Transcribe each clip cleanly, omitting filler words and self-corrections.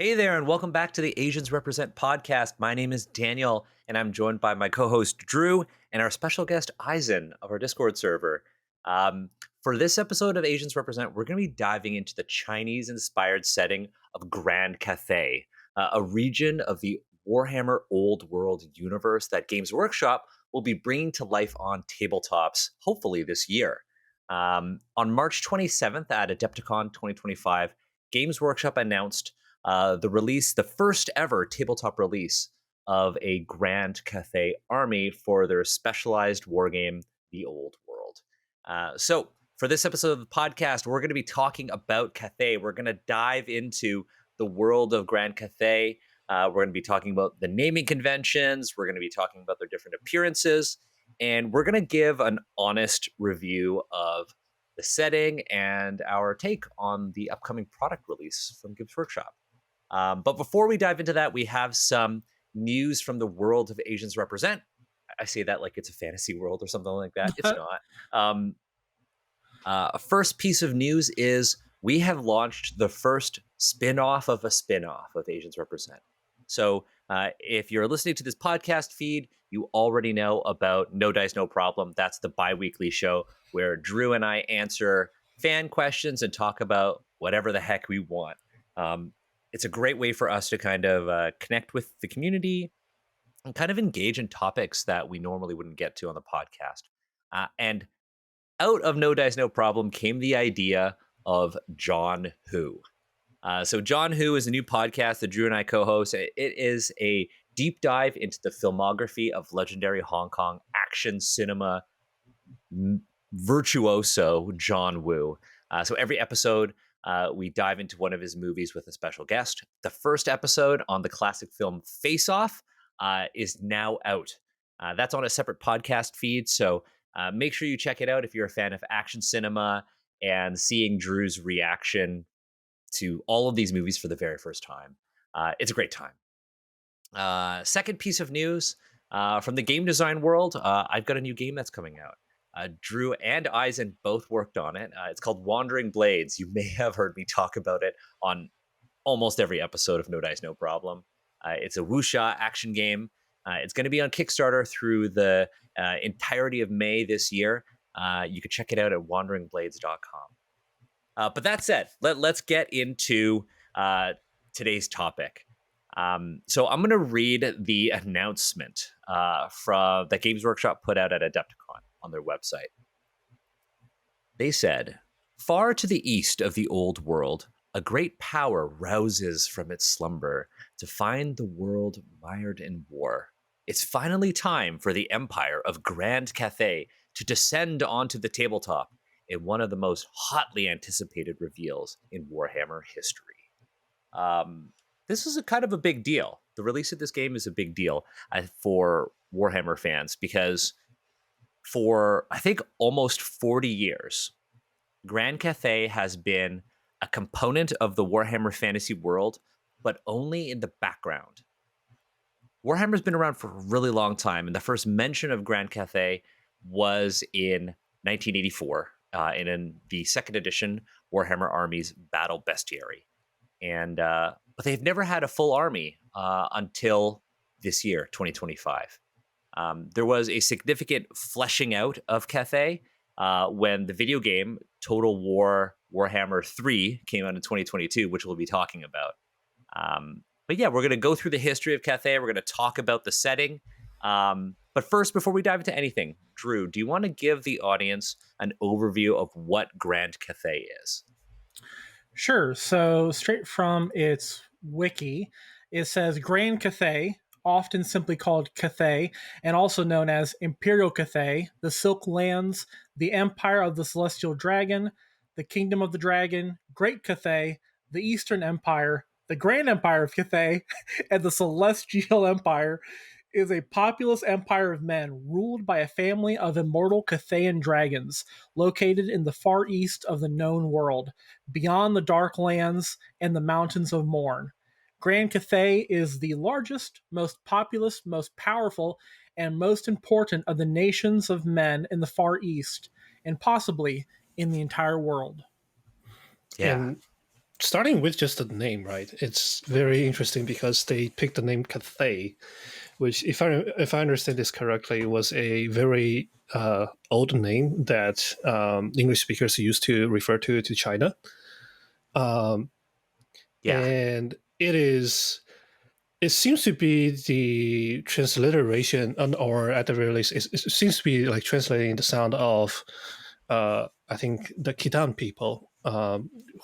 Hey there, and welcome back to the Asians Represent podcast. My name is Daniel, and I'm joined by my co host Drew and our special guest Izen of our Discord server. Um, for this episode of Asians Represent, we're going to be diving into the Chinese inspired setting of Grand Cathay, a region of the Warhammer Old World universe that Games Workshop will be bringing to life on tabletops, hopefully this year. On March 27th at Adepticon 2025, Games Workshop announced the first ever tabletop release of a Grand Cathay army for their specialized wargame, The Old World. So, for this episode of the podcast, we're going to be talking about Cathay. We're going to dive into the world of Grand Cathay. We're going to be talking about the naming conventions. We're going to be talking about their different appearances. And we're going to give an honest review of the setting and our take on the upcoming product release from Gibbs Workshop. But before we dive into that, we have some news from the world of Asians Represent. I say that like it's a fantasy world or something like that. It's not. First piece of news is we have launched the first spin-off of a spin-off of Asians Represent. So if you're listening to this podcast feed, you already know about No Dice, No Problem. That's the bi-weekly show where Drew and I answer fan questions and talk about whatever the heck we want. It's a great way for us to kind of connect with the community and kind of engage in topics that we normally wouldn't get to on the podcast. And out of No Dice, No Problem came the idea of John Who. So John Who is a new podcast that Drew and I co-host. It is a deep dive into the filmography of legendary Hong Kong action cinema virtuoso John Woo. So every episode, we dive into one of his movies with a special guest. The first episode on the classic film Face Off is now out. That's on a separate podcast feed, so make sure you check it out if you're a fan of action cinema and seeing Drew's reaction to all of these movies for the very first time. It's a great time. Second piece of news from the game design world, I've got a new game that's coming out. Drew and Izen both worked on it. It's called Wandering Blades. You may have heard me talk about it on almost every episode of No Dice, No Problem. It's a wuxia action game. It's going to be on Kickstarter through the entirety of May this year. You can check it out at wanderingblades.com. But that said, let's get into today's topic. So I'm going to read the announcement from that Games Workshop put out at Adepticon on their website. They said, "Far to the east of the old world, a great power rouses from its slumber to find the world mired in war. It's finally time for the empire of Grand Cathay to descend onto the tabletop in one of the most hotly anticipated reveals in Warhammer history." This is a kind of a big deal. The release of this game is a big deal for Warhammer fans because for, I think, almost 40 years, Grand Cathay has been a component of the Warhammer fantasy world, but only in the background. Warhammer's been around for a really long time, and the first mention of Grand Cathay was in 1984 in the second edition Warhammer Armies Battle Bestiary. But they've never had a full army until this year, 2025. There was a significant fleshing out of Cathay when the video game Total War Warhammer 3 came out in 2022, which we'll be talking about. But yeah, we're going to go through the history of Cathay. We're going to talk about the setting. But first, before we dive into anything, Drew, do you want to give the audience an overview of what Grand Cathay is? Sure. So straight from its wiki, it says Grand Cathay, often simply called Cathay, and also known as Imperial Cathay, the Silk Lands, the Empire of the Celestial Dragon, the Kingdom of the Dragon, Great Cathay, the Eastern Empire, the Grand Empire of Cathay, and the Celestial Empire, is a populous empire of men ruled by a family of immortal Cathayan dragons located in the far east of the known world, beyond the dark lands and the mountains of Morn. Grand Cathay is the largest, most populous, most powerful, and most important of the nations of men in the far east, and possibly in the entire world. Yeah. And starting with just the name, right? It's very interesting because they picked the name Cathay, which, if I understand this correctly, was a very old name that English speakers used to refer to China, um, Yeah. and it seems to be the transliteration, or at the very least, it seems to be like translating the sound of, I think, the Khitan people,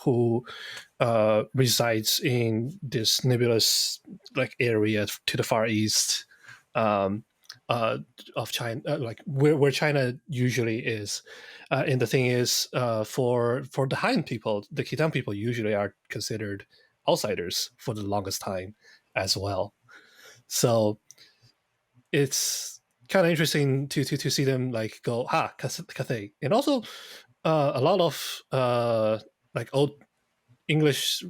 who resides in this nebulous like area to the far east, um, uh, of China, like where China usually is. And the thing is, for the Han people, the Khitan people usually are considered outsiders for the longest time as well. So it's kind of interesting to see them like go Cathay, and also a lot of like old English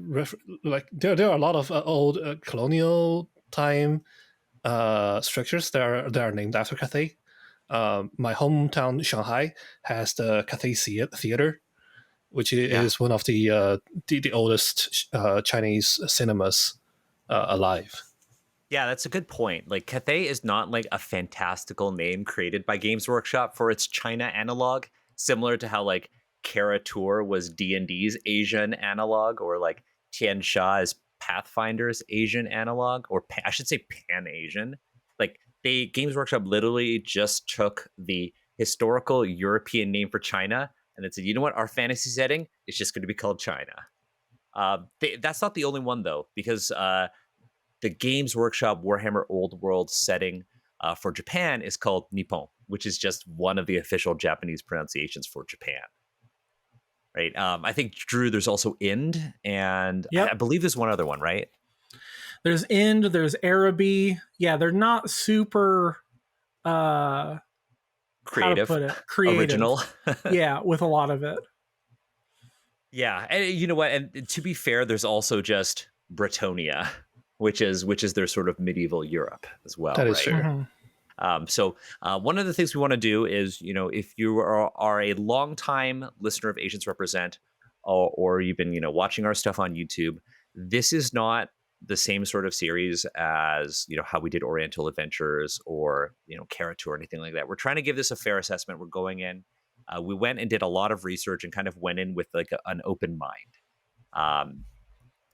like there are a lot of old colonial time structures that are named after Cathay. My hometown Shanghai has the Cathay Theater, which Yeah. is one of the oldest Chinese cinemas alive. Yeah, that's a good point. Like Cathay is not like a fantastical name created by Games Workshop for its China analog, similar to how like Kara-Tour was D&D's Asian analog, or like Tiansha is Pathfinder's Asian analog, or I should say Pan-Asian. Like they Games Workshop literally just took the historical European name for China and it said, you know what, our fantasy setting is just going to be called China. That's not the only one though, because the Games Workshop Warhammer Old World setting for Japan is called Nippon, which is just one of the official Japanese pronunciations for Japan. Right. I think Drew. There's also Ind, and I Yep. believe there's one other one. Right. There's Ind, there's Araby. Yeah, they're not super uh how to Creative, put it, creative. original. Yeah, with a lot of it. Yeah, and you know what? And to be fair, there's also just Bretonia, which is their sort of medieval Europe as well, That is right? fair. Mhm. So one of the things we want to do is, if you are a longtime listener of Asians Represent, or you've been, watching our stuff on YouTube, this is not the same sort of series as, how we did Oriental Adventures or, Karatou or anything like that. We're trying to give this a fair assessment. We're going in. We went and did a lot of research and kind of went in with like an open mind. Um,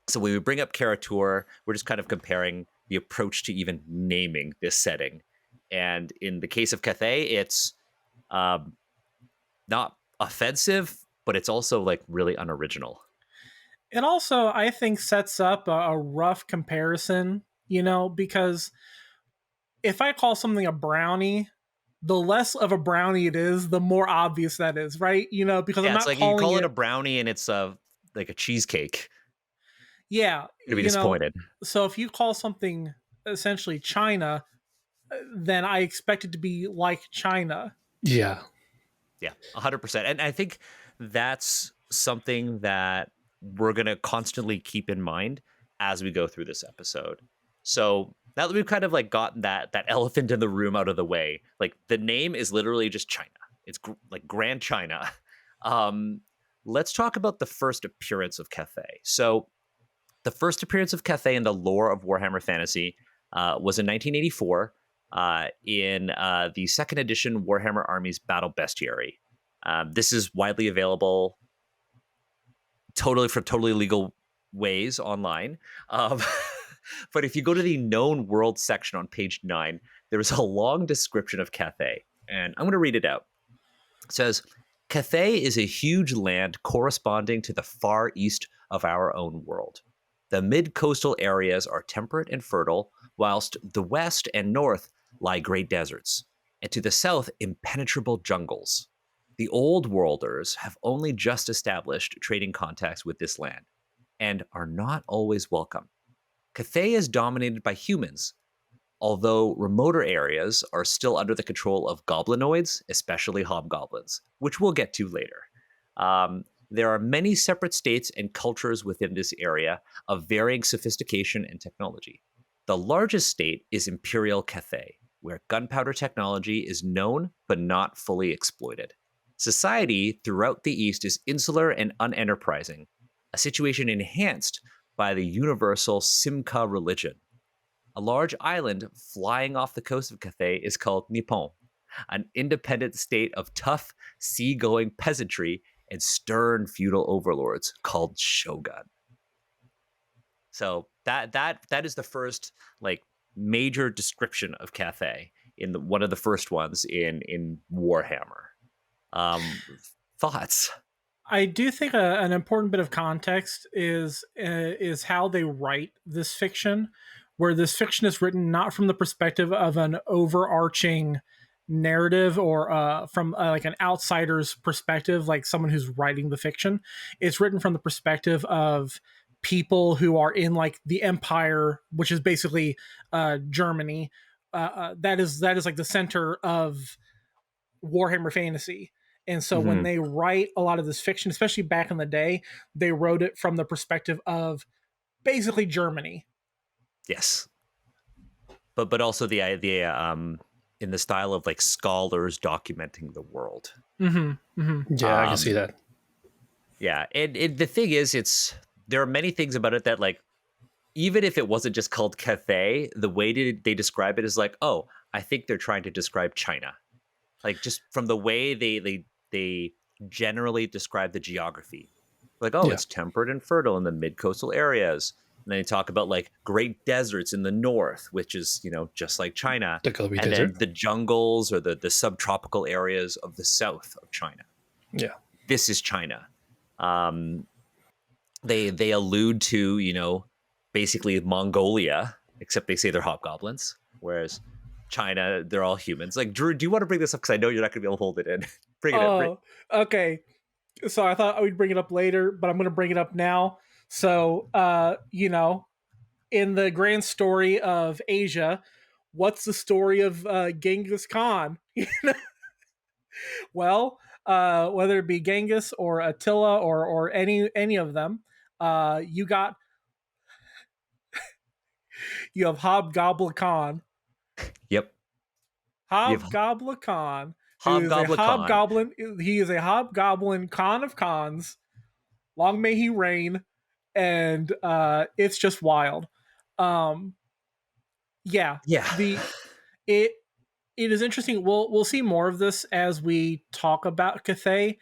so when we bring up Karatur, we're just kind of comparing the approach to even naming this setting. And in the case of Cathay, it's um, not offensive, but it's also like really unoriginal. It also, I think, sets up a rough comparison, because if I call something a brownie, the less of a brownie it is, the more obvious that is, right? Because I'm Yeah, it's not like you calling call it a it, brownie and it's like a cheesecake. yeah, You're gonna be disappointed. so if you call something essentially China, then I expect it to be like China. Yeah, Yeah, 100%. And I think that's something that we're going to constantly keep in mind as we go through this episode. So now that we've kind of like gotten that elephant in the room out of the way, like the name is literally just China. It's like Grand China. Um, let's talk about the first appearance of Cathay. So the first appearance of Cathay in the lore of Warhammer Fantasy was in 1984 in the second edition Warhammer Armies Battle Bestiary. This is widely available, for totally legal ways online. Um, but if you go to the known world section on page 9, there is a long description of Cathay, and I'm going to read it out. It says, Cathay is a huge land corresponding to the far east of our own world. The mid-coastal areas are temperate and fertile, whilst the west and north lie great deserts, and to the south impenetrable jungles. The old worlders have only just established trading contacts with this land, and are not always welcome. Cathay is dominated by humans, although remoter areas are still under the control of goblinoids, especially hobgoblins, which we'll get to later. There are many separate states and cultures within this area of varying sophistication and technology. The largest state is Imperial Cathay, where gunpowder technology is known but not fully exploited. Society throughout the East is insular and unenterprising, a situation enhanced by the universal Simca religion. A large island flying off the coast of Cathay is called Nippon, an independent state of tough, seagoing peasantry and stern feudal overlords called shogun. So that is the first like major description of Cathay in one of the first ones in Warhammer. Um, Thoughts? I do think an important bit of context is how they write this fiction, where this fiction is written not from the perspective of an overarching narrative or from like an outsider's perspective, like someone who's writing the fiction. It's written from the perspective of people who are in like the empire, which is basically Germany. That is like the center of Warhammer Fantasy. And so when Mm-hmm. they write a lot of this fiction, especially back in the day, they wrote it from the perspective of basically Germany. Yes, but also the idea in the style of like scholars documenting the world. Mm-hmm. Mm-hmm. Yeah, I can see Um, that. yeah, and the thing is, there are many things about it that like even if it wasn't just called Cathay, the way they describe it is like, oh, I think they're trying to describe China, like just from the way they generally describe the geography, like, oh, Yeah, it's temperate and fertile in the mid coastal areas. And then they talk about like great deserts in the north, which is, just like China. the Gobi And Desert. then the jungles or the subtropical areas of the south of China. Yeah, This is China. Um, they allude to, basically Mongolia, except they say they're hobgoblins, whereas China, they're all humans. Like, Drew, do you want to bring this up? Because I know you're not going to be able to hold it in. Bring it in. Oh, okay. So I thought I would bring it up later, but I'm going to bring it up now. So, in the grand story of Asia, what's the story of Genghis Khan? Well, whether it be Genghis or Attila or any of them, you got you have Hobgoblin Khan. Yep. You have Hobgoblin Khan, who is a Hobgoblin Khan. hobgoblin. He is a hobgoblin Khan of Khans. Long may he reign, and it's just wild. Um, yeah, Yeah. the it it is interesting. We'll see more of this as we talk about Cathay,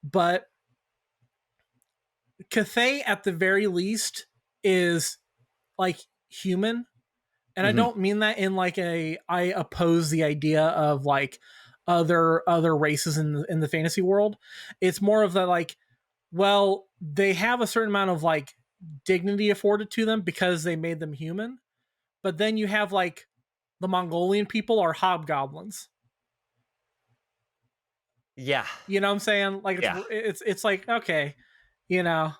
but Cathay at the very least is like human, and I Mhm. don't mean that in like I oppose the idea of like other races in the fantasy world. It's more of the like, well, they have a certain amount of like dignity afforded to them because they made them human, but then you have like the Mongolian people are hobgoblins. Yeah. You know what I'm saying? Like Yeah. it's like okay, you know,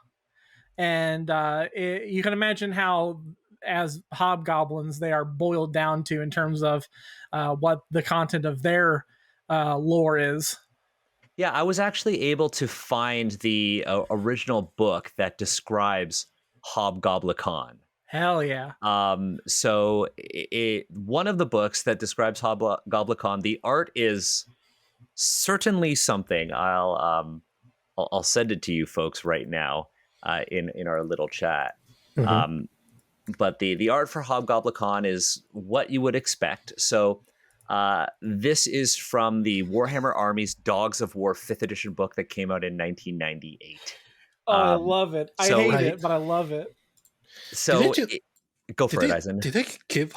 and you can imagine how as hobgoblins they are boiled down to in terms of what the content of their lore is. Yeah, I was actually able to find the original book that describes Hobgoblin Khan. Hell yeah. So one of the books that describes Hobgoblin Khan, the art is certainly something. I'll send it to you folks right now in our little chat. hmm Um, but the art for Hobgoblin Khan is what you would expect. So this is from the Warhammer Army's Dogs of War 5th edition book that came out in 1998. Oh, I Um, love it. I so hate I it, but I love it. did they so just go did for it, they Eisen. did they give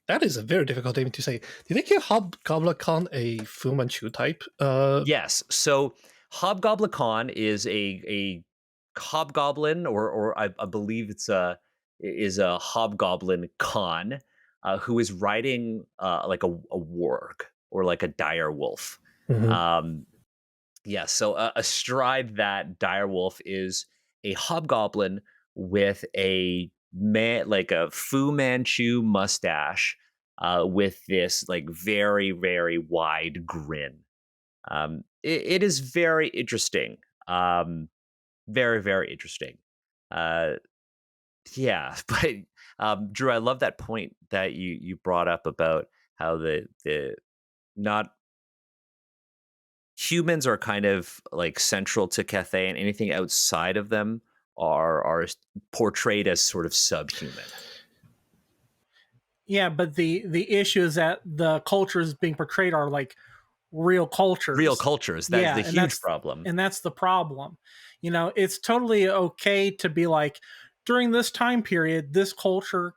that is a very difficult name to say. Did they give Hobgoblin Khan a Fu Manchu type? Yes. So Hobgoblin Khan is a hobgoblin, or I believe is a hobgoblin Khan who is riding like a warg or like a dire wolf. Mhm. Um, yeah. So astride that dire wolf is a hobgoblin with a man like a Fu Manchu mustache with this like very very wide grin. It is very interesting. Very, very interesting. Uh, yeah, but Drew, I love that point that you, you, brought up about how the not, humans are kind of like central to Cathay, and anything outside of them are portrayed as sort of subhuman. Yeah, but the issue is that the cultures being portrayed are like real Real cultures. cultures, that's Yeah, the huge problem. and that's the problem. You know, it's totally okay to be like, during this time period, this culture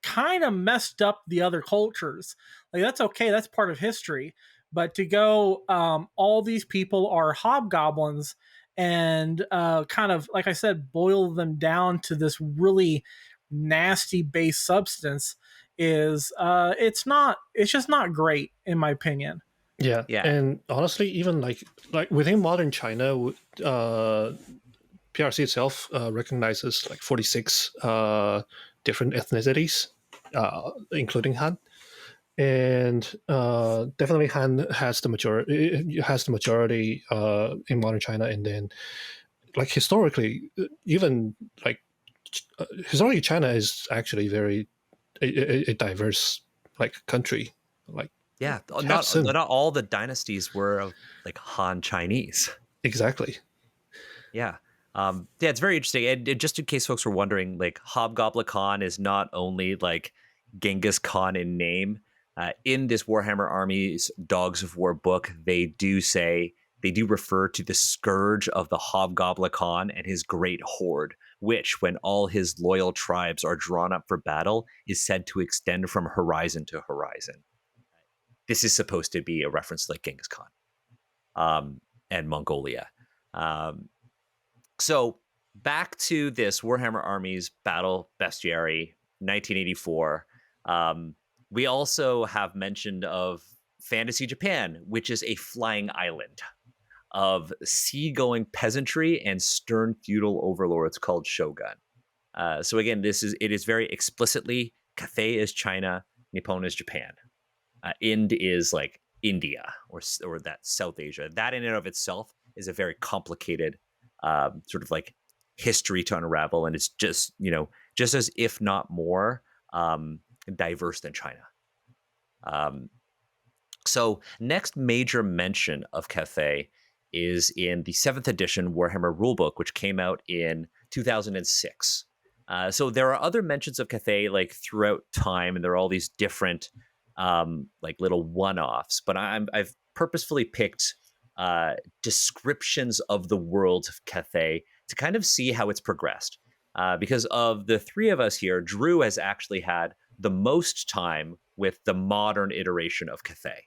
kind of messed up the other cultures. Like, that's okay, that's part of history. But to go, all these people are hobgoblins, and kind of, like I said, boil them down to this really nasty base substance is, it's just not great in my opinion. Yeah, Yeah. and honestly, even like within modern China, PRC itself recognizes like 46 different ethnicities, including Han, and definitely Han has the majority. Has the majority in modern China, and then like historically, even like historically, China is actually very a diverse like country. Like Yeah, have some not all the dynasties were like Han Chinese. exactly. Yeah. Yeah, it's very interesting. And just in case folks were wondering, like Hobgoblin Khan is not only like Genghis Khan in name. In this Warhammer Armies Dogs of War book, they do refer to the scourge of the Hobgoblin Khan and his great horde, which, when all his loyal tribes are drawn up for battle, is said to extend from horizon to horizon. This is supposed to be a reference to like Genghis Khan, and Mongolia. Um, so back to this Warhammer Armies Battle Bestiary 1984. Um, we also have mentioned of Fantasy Japan, which is a flying island of seagoing peasantry and stern feudal overlords called shogun. So again, it is very explicitly Cathay is China, Nippon is Japan, Ind is like India or that South Asia. That in and of itself is a very complicated sort of like history to unravel, and it's just just as if not more diverse than China. Um, so next major mention of Cathay is in the 7th edition Warhammer Rulebook, which came out in 2006. So there are other mentions of Cathay like throughout time, and there are all these different like little one-offs. But I've purposefully picked descriptions of the world of Cathay to kind of see how it's progressed. Because of the three of us here, Drew has actually had the most time with the modern iteration of Cathay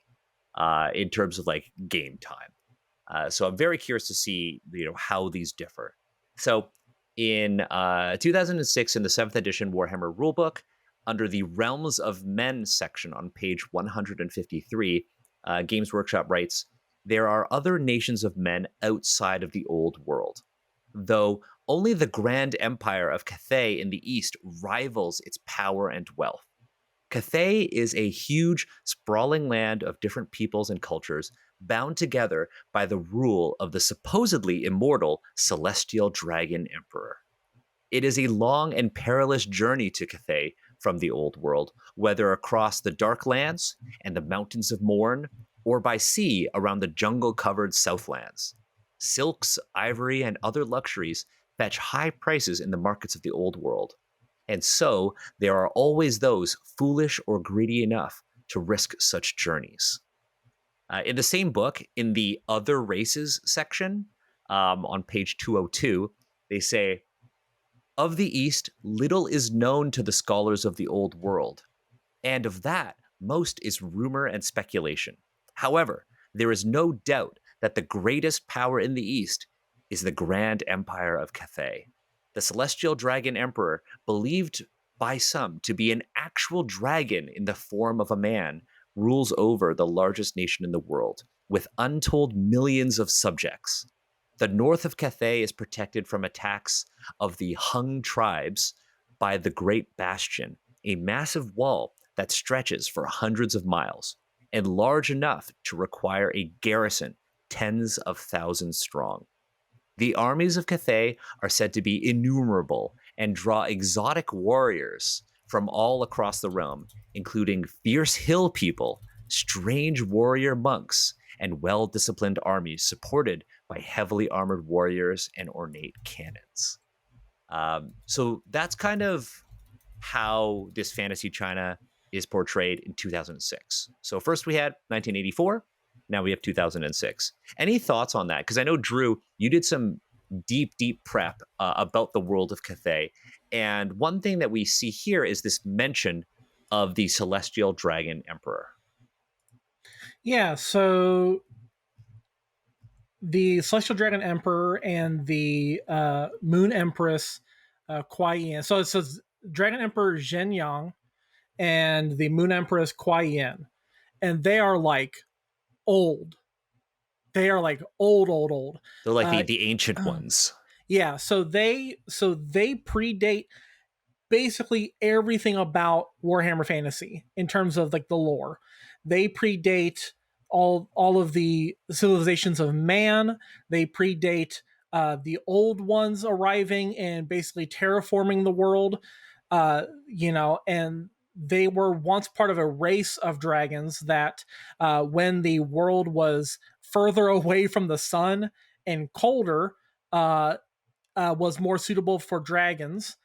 in terms of like game time. So I'm very curious to see how these differ. So in 2006, in the 7th edition Warhammer Rulebook, under the Realms of Men section on page 153, Games Workshop writes, there are other nations of men outside of the old world, though only the grand empire of Cathay in the east rivals its power and wealth. Cathay is a huge, sprawling land of different peoples and cultures, bound together by the rule of the supposedly immortal Celestial Dragon Emperor. It is a long and perilous journey to Cathay from the old world, whether across the dark lands and the mountains of Morn, or by sea around the jungle-covered Southlands. Silks, ivory, and other luxuries fetch high prices in the markets of the old world. And so there are always those foolish or greedy enough to risk such journeys. In the same book, in the Other Races section, on page 202, they say, of the East, little is known to the scholars of the old world, and of that, most is rumor and speculation. However, there is no doubt that the greatest power in the East is the grand empire of Cathay. The Celestial Dragon Emperor, believed by some to be an actual dragon in the form of a man, rules over the largest nation in the world, with untold millions of subjects. The north of Cathay is protected from attacks of the Hung tribes by the Great Bastion, a massive wall that stretches for hundreds of miles, and large enough to require a garrison tens of thousands strong. The armies of Cathay are said to be innumerable and draw exotic warriors from all across the realm, including fierce hill people, strange warrior monks, and well-disciplined armies supported by heavily armored warriors and ornate cannons. So that's kind of how this fantasy China is portrayed in 2006. So first we had 1984, now we have 2006. Any thoughts on that? Because I know, Drew, you did some deep prep about the world of Cathay. And one thing that we see here is this mention of the celestial dragon emperor. Yeah, so the Celestial Dragon Emperor and the Moon Empress Kuai Yin. So it says Dragon Emperor Zhen Yang and the Moon Empress Kuai Yin. And they are like old. They are like old. They're like Uh, the ancient ones. yeah, so they predate basically everything about Warhammer Fantasy in terms of like the lore. They predate all of the civilizations of man. They predate the old ones arriving and basically terraforming the world. And they were once part of a race of dragons that, when the world was further away from the sun and colder, was more suitable for dragons.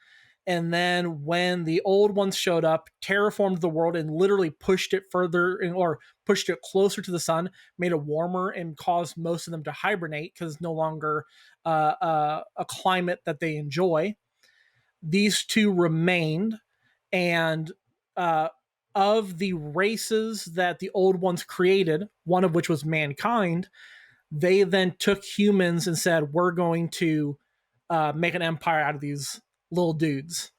And then when the old ones showed up, terraformed the world and literally pushed it further or pushed it closer to the sun, made it warmer, and caused most of them to hibernate because it's no longer a climate that they enjoy. These two remained, and of the races that the old ones created, one of which was mankind, they then took humans and said, "We're going to make an empire out of these little dudes."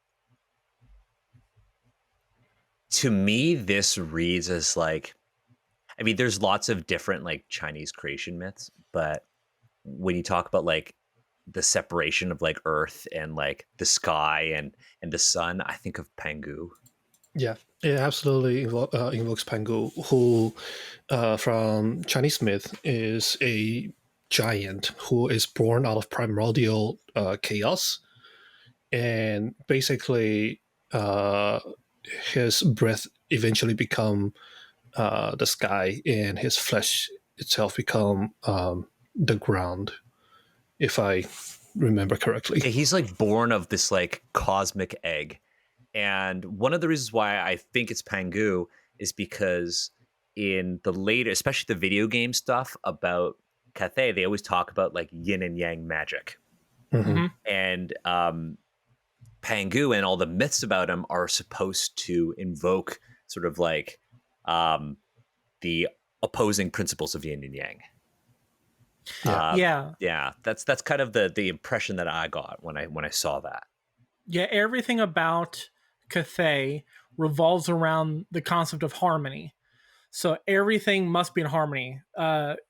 To me, this reads as like, I mean, there's lots of different like Chinese creation myths, but when you talk about like the separation of like Earth and like the sky and the sun, I think of Pangu. Yeah, it absolutely invokes Pangu, who, from Chinese myth, is a giant who is born out of primordial chaos, and basically, his breath eventually become the sky, and his flesh itself become the ground, if I remember correctly. Yeah, he's like born of this like cosmic egg. And one of the reasons why I think it's Pangu is because in the later, especially the video game stuff about Cathay, they always talk about like yin and yang magic. Mhm. Mm-hmm. And Pangu and all the myths about him are supposed to invoke sort of like the opposing principles of yin and yang. Yeah. Yeah, that's kind of the impression that I got when I saw that. Yeah, everything about Cathay revolves around the concept of harmony. So everything must be in harmony.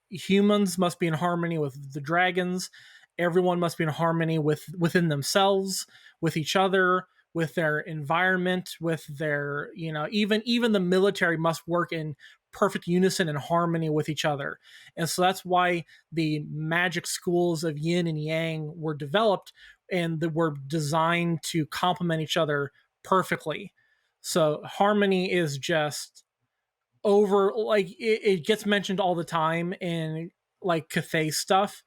Humans must be in harmony with the dragons. Everyone must be in harmony within themselves, with each other, with their environment, with their, even the military must work in perfect unison and harmony with each other. And so that's why the magic schools of yin and yang were developed, and that were designed to complement each other perfectly. So harmony is just over, like it gets mentioned all the time in like Cathay stuff,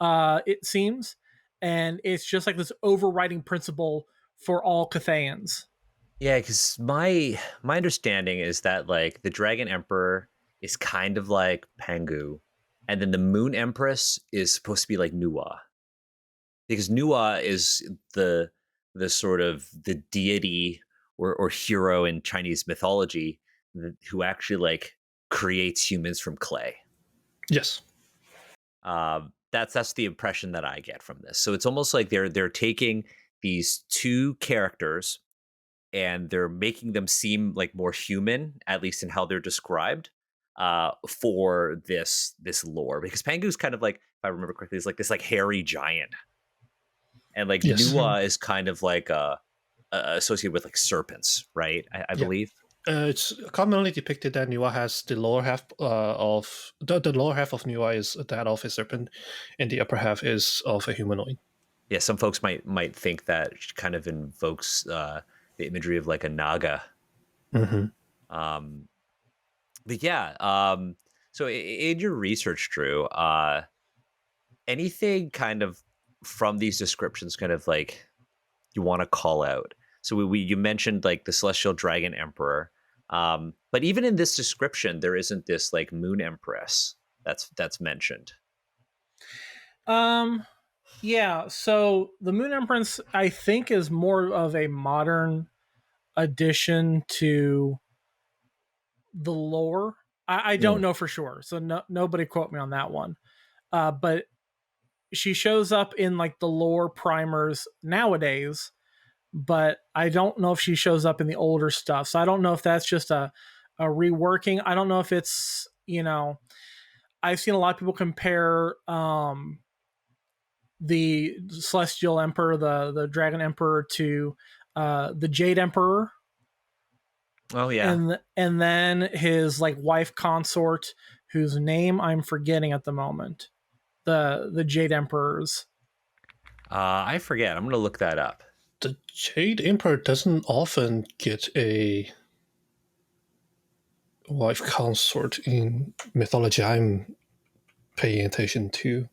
it seems, and it's just like this overriding principle for all Cathayans. Yeah, because my understanding is that like the Dragon Emperor is kind of like Pangu, and then the Moon Empress is supposed to be like Nuwa, because Nuwa is the sort of the deity or hero in Chinese mythology who actually like creates humans from clay. Yes. That's the impression that I get from this. So it's almost like they're taking these two characters and they're making them seem like more human, at least in how they're described, for this lore. Because Pangu's kind of like, if I remember correctly, is like this like hairy giant, and like Yes. Nuwa is kind of like associated with like serpents, right? I Yeah. believe. It's commonly depicted that Nuwa has the lower half of the lower half of Nuwa is that of a serpent, and the upper half is of a humanoid. Yeah, some folks might think that kind of invokes the imagery of like a naga. Mm-hmm. But yeah, So in your research, Drew, anything kind of from these descriptions kind of like you want to call out? So we you mentioned like the celestial dragon emperor, but even in this description, there isn't this like moon empress that's mentioned. Um, yeah. So the Moon Empress, I think, is more of a modern addition to the lore. I don't Mm. know for sure, so nobody quote me on that one. But she shows up in like the lore primers nowadays, but I don't know if she shows up in the older stuff. So I don't know if that's just a reworking. I don't know if it's, I've seen a lot of people compare the Celestial Emperor, the Dragon Emperor, to the Jade Emperor, Oh yeah, and then his like wife consort, whose name I'm forgetting at the moment. The Jade Emperors. I forget. I'm gonna look that up. The Jade Emperor doesn't often get a wife consort in mythology I'm paying attention to.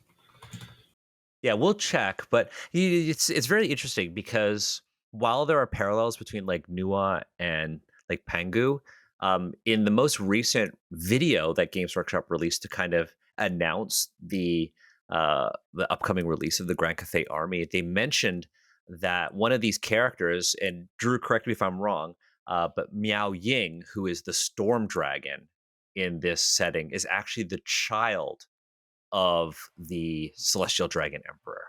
Yeah, we'll check, but it's very interesting because while there are parallels between like Nua and like Pangu, in the most recent video that Games Workshop released to kind of announce the upcoming release of the Grand Cathay Army, they mentioned that one of these characters, and Drew, correct me if I'm wrong, but Miao Ying, who is the storm dragon in this setting, is actually the child of the celestial dragon emperor.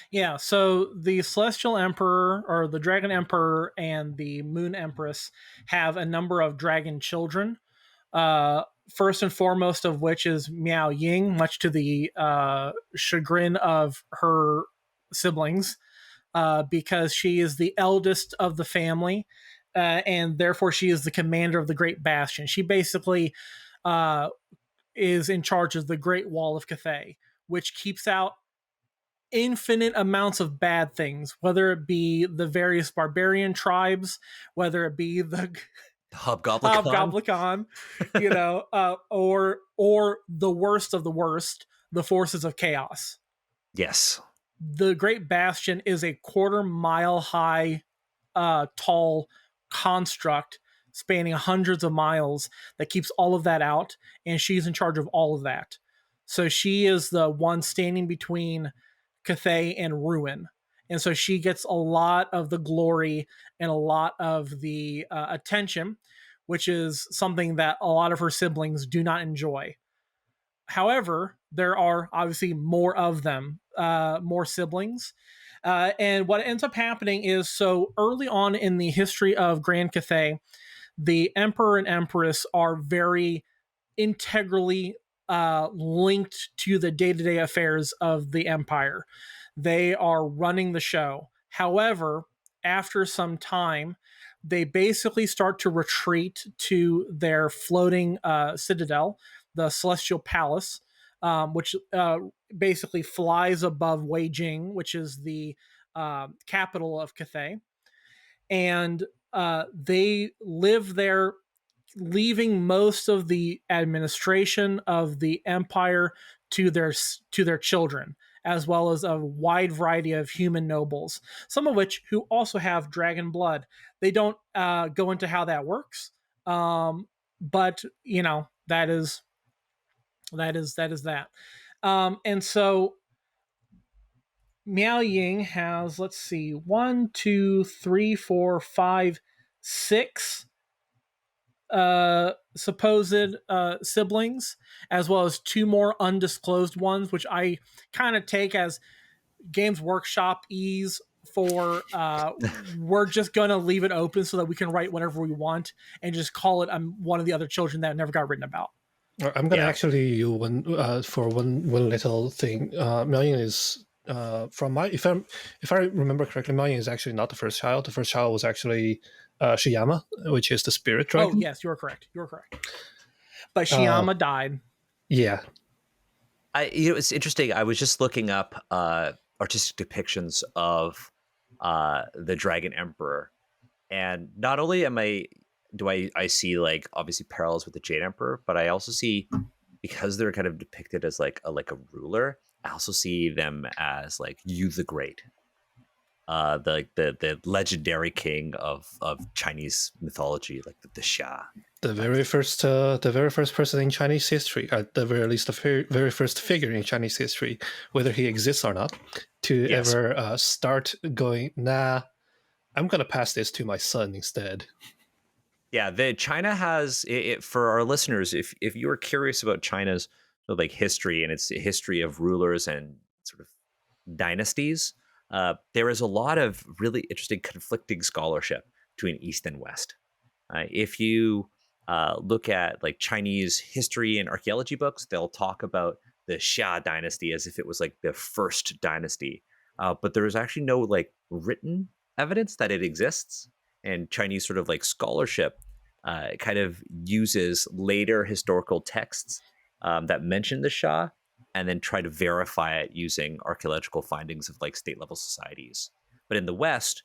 Yeah, so the Celestial Emperor, or the Dragon Emperor, and the Moon Empress have a number of dragon children. First and foremost of which is Miao Ying, much to the chagrin of her siblings, because she is the eldest of the family, and therefore she is the commander of the Great Bastion. She basically uh, is in charge of the Great Wall of Cathay, which keeps out infinite amounts of bad things, whether it be the various barbarian tribes, whether it be the Hobgoblin. Hobgoblin, or the worst of the worst, the forces of chaos. Yes. The Great Bastion is a quarter-mile high, tall construct spanning hundreds of miles that keeps all of that out, and she's in charge of all of that. So she is the one standing between Cathay and ruin. And so she gets a lot of the glory and a lot of the attention, which is something that a lot of her siblings do not enjoy. However, there are obviously more of them, more siblings. And what ends up happening is, so early on in the history of Grand Cathay, the Emperor and Empress are very integrally linked to the day-to-day affairs of the empire. They are running the show. However, after some time, they basically start to retreat to their floating citadel, the Celestial Palace, which basically flies above Weijing, which is the capital of Cathay. And they live there, leaving most of the administration of the empire to their children, as well as a wide variety of human nobles, some of which who also have dragon blood. They don't go into how that works, but that is that. And so Miao Ying has, let's see, one, two, three, four, five, six supposed siblings, as well as two more undisclosed ones, which I kind of take as Games Workshop ease for we're just gonna leave it open so that we can write whatever we want and just call it one of the other children that never got written about. I'm gonna Yeah. actually you one for one little thing. Million is from my if I remember correctly, Million is actually not the first child. The first child was actually Shiyama, which is the spirit Oh dragon. yes, you're correct. You're correct. But Uh, Shiyama died. yeah, It's interesting. I was just looking up artistic depictions of the Dragon Emperor, and not only am I do I see like obviously parallels with the Jade Emperor, but I also see because they're kind of depicted as like a ruler, I also see them as like Yu the Great, the legendary king of Chinese mythology, like the Xia. The very first person in Chinese history, at the very least, the very first figure in Chinese history, whether he exists or not, to Yes. ever start going, nah, I'm gonna pass this to my son instead. Yeah, the China has for our listeners. If you are curious about China's sort of like history and its history of rulers and sort of dynasties, there is a lot of really interesting conflicting scholarship between East and West. If you look at like Chinese history and archaeology books, they'll talk about the Xia dynasty as if it was like the first dynasty, but there is actually no like written evidence that it exists. And Chinese sort of like scholarship kind of uses later historical texts that mention the Xia and then try to verify it using archaeological findings of like state level societies. But in the West,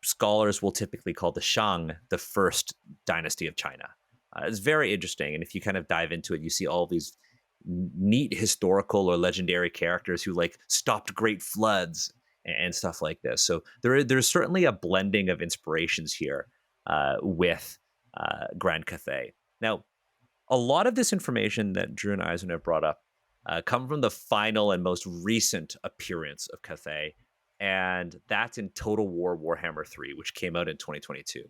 scholars will typically call the Shang the first dynasty of China. It's very interesting. And if you kind of dive into it, you see all these neat historical or legendary characters who like stopped great floods and stuff like this. So there's certainly a blending of inspirations here with Grand Cathay. Now, a lot of this information that Drew and Eisen have brought up come from the final and most recent appearance of Cathay, and that's in Total War Warhammer 3, which came out in 2022.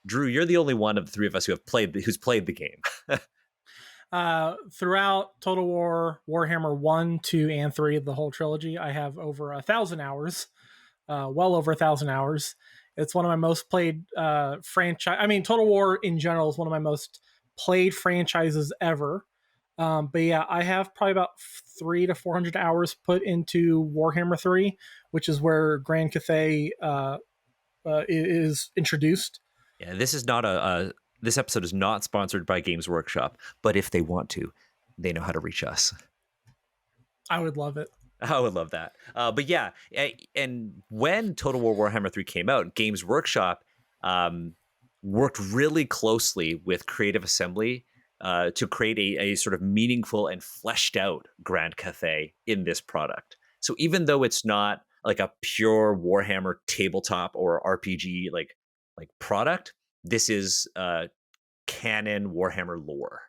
Drew, you're the only one of the three of us who's played the game. Throughout Total War, Warhammer 1, 2, and 3, the whole trilogy, I have over 1,000 hours, well over 1,000 hours. It's one of my most played franchise. I mean, Total War in general is one of my most played franchises ever. But yeah, I have probably about 300 to 400 hours put into Warhammer 3, which is where Grand Cathay is introduced. Yeah, this is not this episode is not sponsored by Games Workshop, but if they want to, they know how to reach us. I would love it. I would love that. But yeah, and when Total War Warhammer 3 came out, Games Workshop worked really closely with Creative Assembly to create a sort of meaningful and fleshed out Grand Cathay in this product. So even though it's not like a pure Warhammer tabletop or RPG like product, this is canon Warhammer lore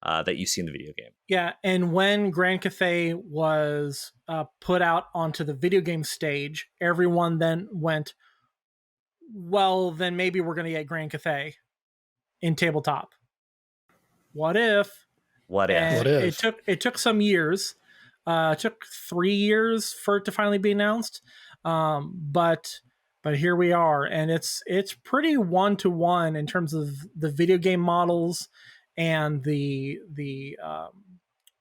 that you see in the video game. Yeah, and when Grand Cathay was put out onto the video game stage, everyone then went, well, then maybe we're going to get Grand Cathay in tabletop. What if? What if? And What if? it took some years. It took 3 years for it to finally be announced. But here we are, and it's pretty 1-to-1 in terms of the video game models and the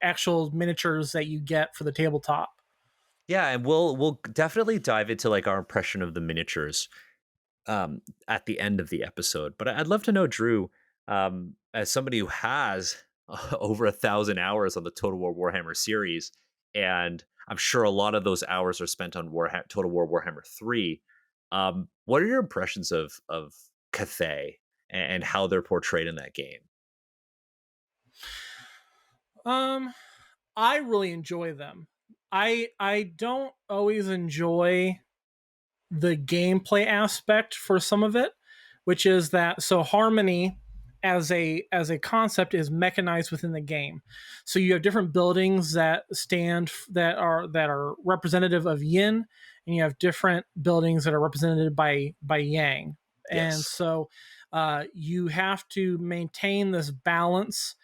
actual miniatures that you get for the tabletop. Yeah, and we'll definitely dive into like our impression of the miniatures at the end of the episode. But I'd love to know, Drew, as somebody who has over 1,000 hours on the Total War Warhammer series, and I'm sure a lot of those hours are spent on Total War Warhammer 3. What are your impressions of Cathay and how they're portrayed in that game? I really enjoy them. I don't always enjoy the gameplay aspect for some of it, which is that so harmony as a concept is mechanized within the game. So you have different buildings that are representative of yin, and you have different buildings that are represented by yang. Yes. And so you have to maintain this balance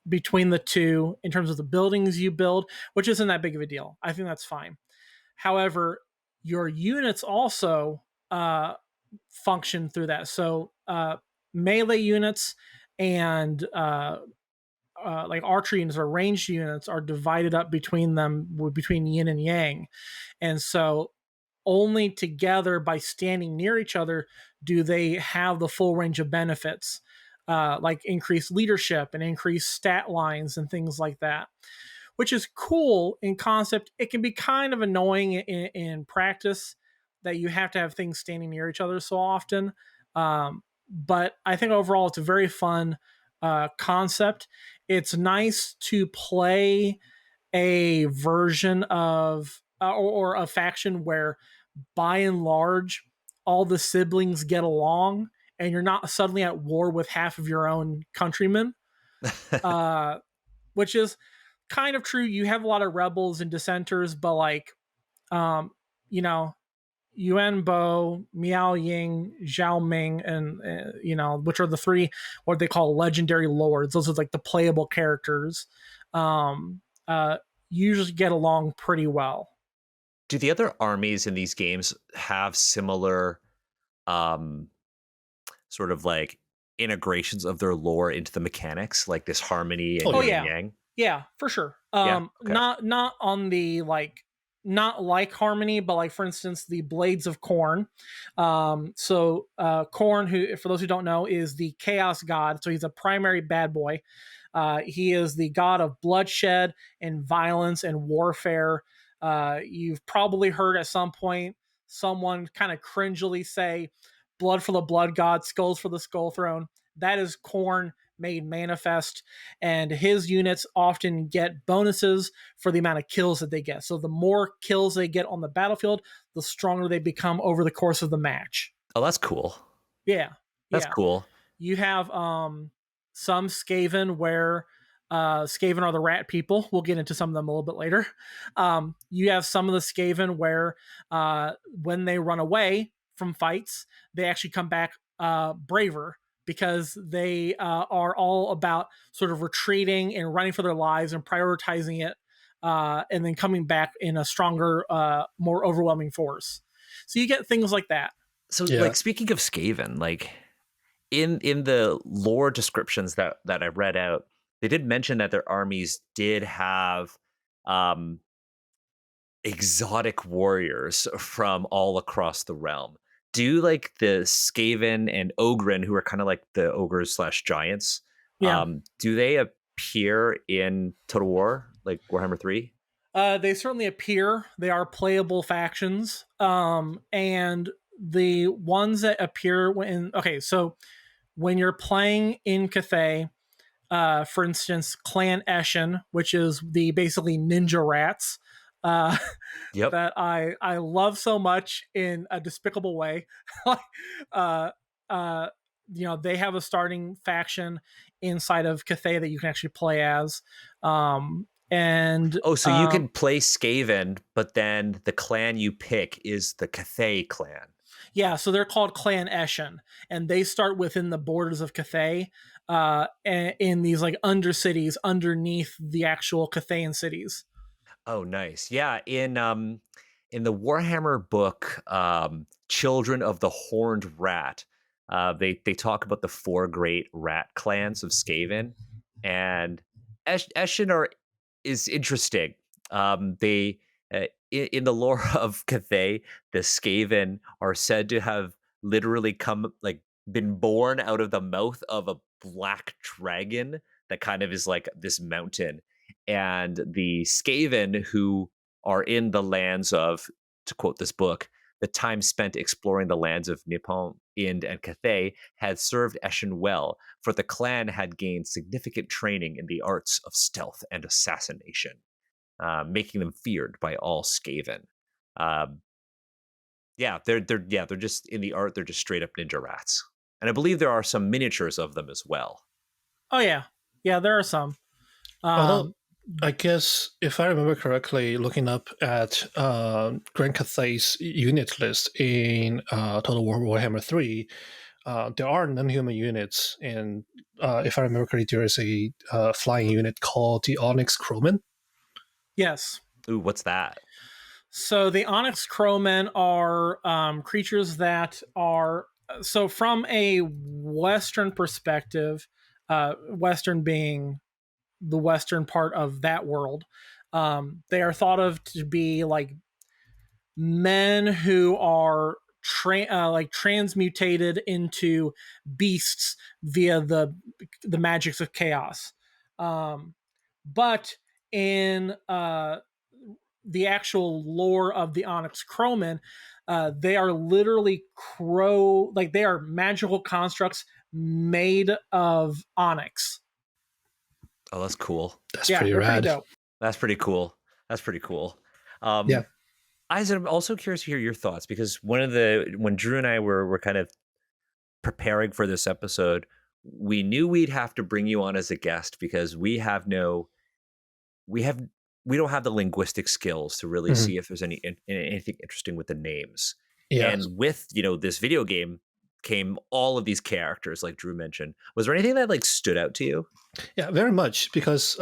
between the two in terms of the buildings you build, which isn't that big of a deal. I think that's fine. However, your units also function through that. So melee units and like archery units or ranged units are divided up between yin and yang. And so only together by standing near each other do they have the full range of benefits, like increased leadership and increased stat lines and things like that, which is cool in concept. It can be kind of annoying in practice that you have to have things standing near each other so often. But I think overall it's a very fun concept. It's nice to play a version of or a faction where, by and large, all the siblings get along, and you're not suddenly at war with half of your own countrymen. Uh, which is kind of true. You have a lot of rebels and dissenters, but like, um, you know, Yuan Bo, Miao Ying, Zhao Ming, and which are the three what they call legendary lords. Those are like the playable characters. Um, uh, Usually get along pretty well. Do the other armies in these games have similar um sort of like integrations of their lore into the mechanics, like this harmony and Oh Oh yin yeah. and yeah, yang? yeah, for sure. Yeah. Okay. Not on the like, not like Harmony, but like for instance, the Blades of Corn. Corn, who for those who don't know, is the Chaos God. So he's a primary bad boy. He is the god of bloodshed and violence and warfare. You've probably heard at some point someone kind of cringily say, "Blood for the blood god, skulls for the skull throne." That is Corn made manifest, and his units often get bonuses for the amount of kills that they get. So the more kills they get on the battlefield, the stronger they become over the course of the match. Oh, that's cool. Yeah, That's yeah. cool. You have some Skaven where Skaven are the rat people. We'll get into some of them a little bit later. You have some of the Skaven where when they run away from fights, they actually come back braver because they are all about sort of retreating and running for their lives and prioritizing it, and then coming back in a stronger, more overwhelming force. So you get things like that. So, Yeah. like, speaking of Skaven, like in the lore descriptions that I read out, they did mention that their armies did have um exotic warriors from all across the realm. Do like the Skaven and Ogren, who are kind of like the ogres slash giants, Yeah. do they appear in Total War, like Warhammer 3? They certainly appear. They are playable factions. And the ones that appear when okay, so when you're playing in Cathay, for instance, Clan Eshin, which is the basically ninja rats, uh, Yep. that I love so much in a despicable way. Like, uh, uh, they have a starting faction inside of Cathay that you can actually play as. And Oh, so you can play Skaven, but then the clan you pick is the Cathay clan. Yeah, so they're called Clan Eshin, and they start within the borders of Cathay, in these like undercities underneath the actual Cathayan cities. Oh, nice. Yeah, in the Warhammer book, Children of the Horned Rat, they talk about the four great rat clans of Skaven, and Eshin is interesting. They in the lore of Cathay, the Skaven are said to have literally come like been born out of the mouth of a black dragon that kind of is like this mountain, and the Skaven who are in the lands of, to quote this book, the time spent exploring the lands of Nippon, Ind, and Cathay had served Eshin well, for the clan had gained significant training in the arts of stealth and assassination, making them feared by all Skaven. Um, they're just in the art. They're just straight up ninja rats, and I believe there are some miniatures of them as well. Oh yeah, yeah, there are some. Although Um, I guess if I remember correctly, looking up at Grand Cathay's unit list in Total War Warhammer 3, there are non-human units, and if I remember correctly, there is a flying unit called the Onyx Crowman. yes. Ooh, what's that? So the Onyx Crowmen are creatures that are so from a Western perspective, Western being the Western part of that world. They are thought of to be like men who are like transmutated into beasts via the magics of chaos. But in the actual lore of the Onyx Crowmen, they are literally they are magical constructs made of onyx. Oh, that's cool. That's Yeah, pretty they're pretty rad. dope. That's pretty cool. That's pretty cool. Yeah. Isaac, I'm also curious to hear your thoughts because when Drew and I were kind of preparing for this episode, we knew we'd have to bring you on as a guest because we have we don't have the linguistic skills to really Mhm. see if there's anything interesting with the names. Yeah. And with this video game came all of these characters, like Drew mentioned. Was there anything that like stood out to you? Yeah, very much because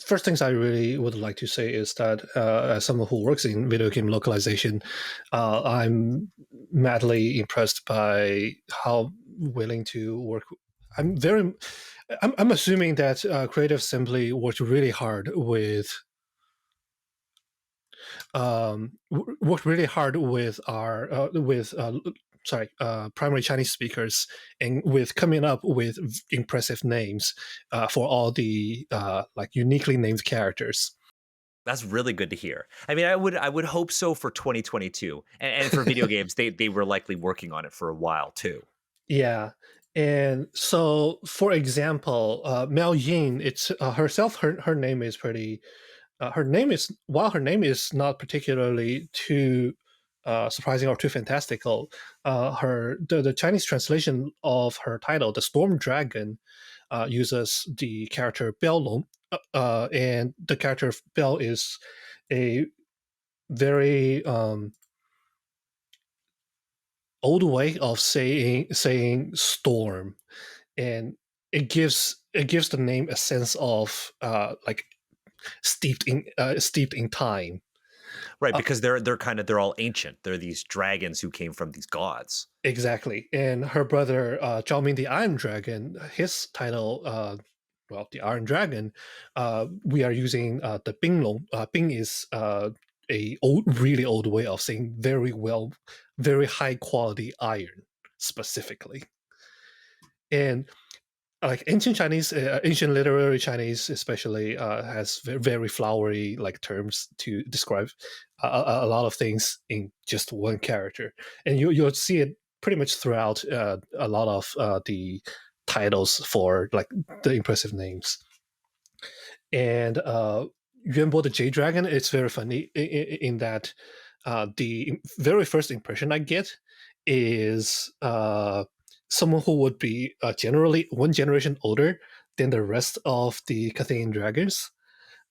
first things I really would like to say is that as someone who works in video game localization, I'm madly impressed by how willing to work. I'm very. I'm assuming that creative simply worked really hard worked really hard with our primary Chinese speakers and with coming up with impressive names for all the like uniquely named characters. That's really good to hear. I mean, I would hope so for 2022, and for video games, they were likely working on it for a while too. Yeah. And so, for example, Miao Yin, it's herself. Her name is pretty. Her name is while her name is not particularly too surprising or too fantastical. The Chinese translation of her title, the Storm Dragon, uses the character Bell Long, and the character Bell is a very old way of saying storm, and it gives the name a sense of like steeped in time. Right, Uh, because they're all ancient. They're these dragons who came from these gods. exactly. And her brother Zhao Ming the Iron Dragon, his title, well, the Iron Dragon, we are using the Binglong. Bing is really old way of saying very high quality iron specifically. And like ancient Chinese, ancient literary Chinese, especially, has very flowery like terms to describe a lot of things in just one character, and you'll see it pretty much throughout a lot of the titles for like the impressive names. And Yuanbo the Jade Dragon, it's very funny in that the very first impression I get is someone who would be generally one generation older than the rest of the Cathayan dragons,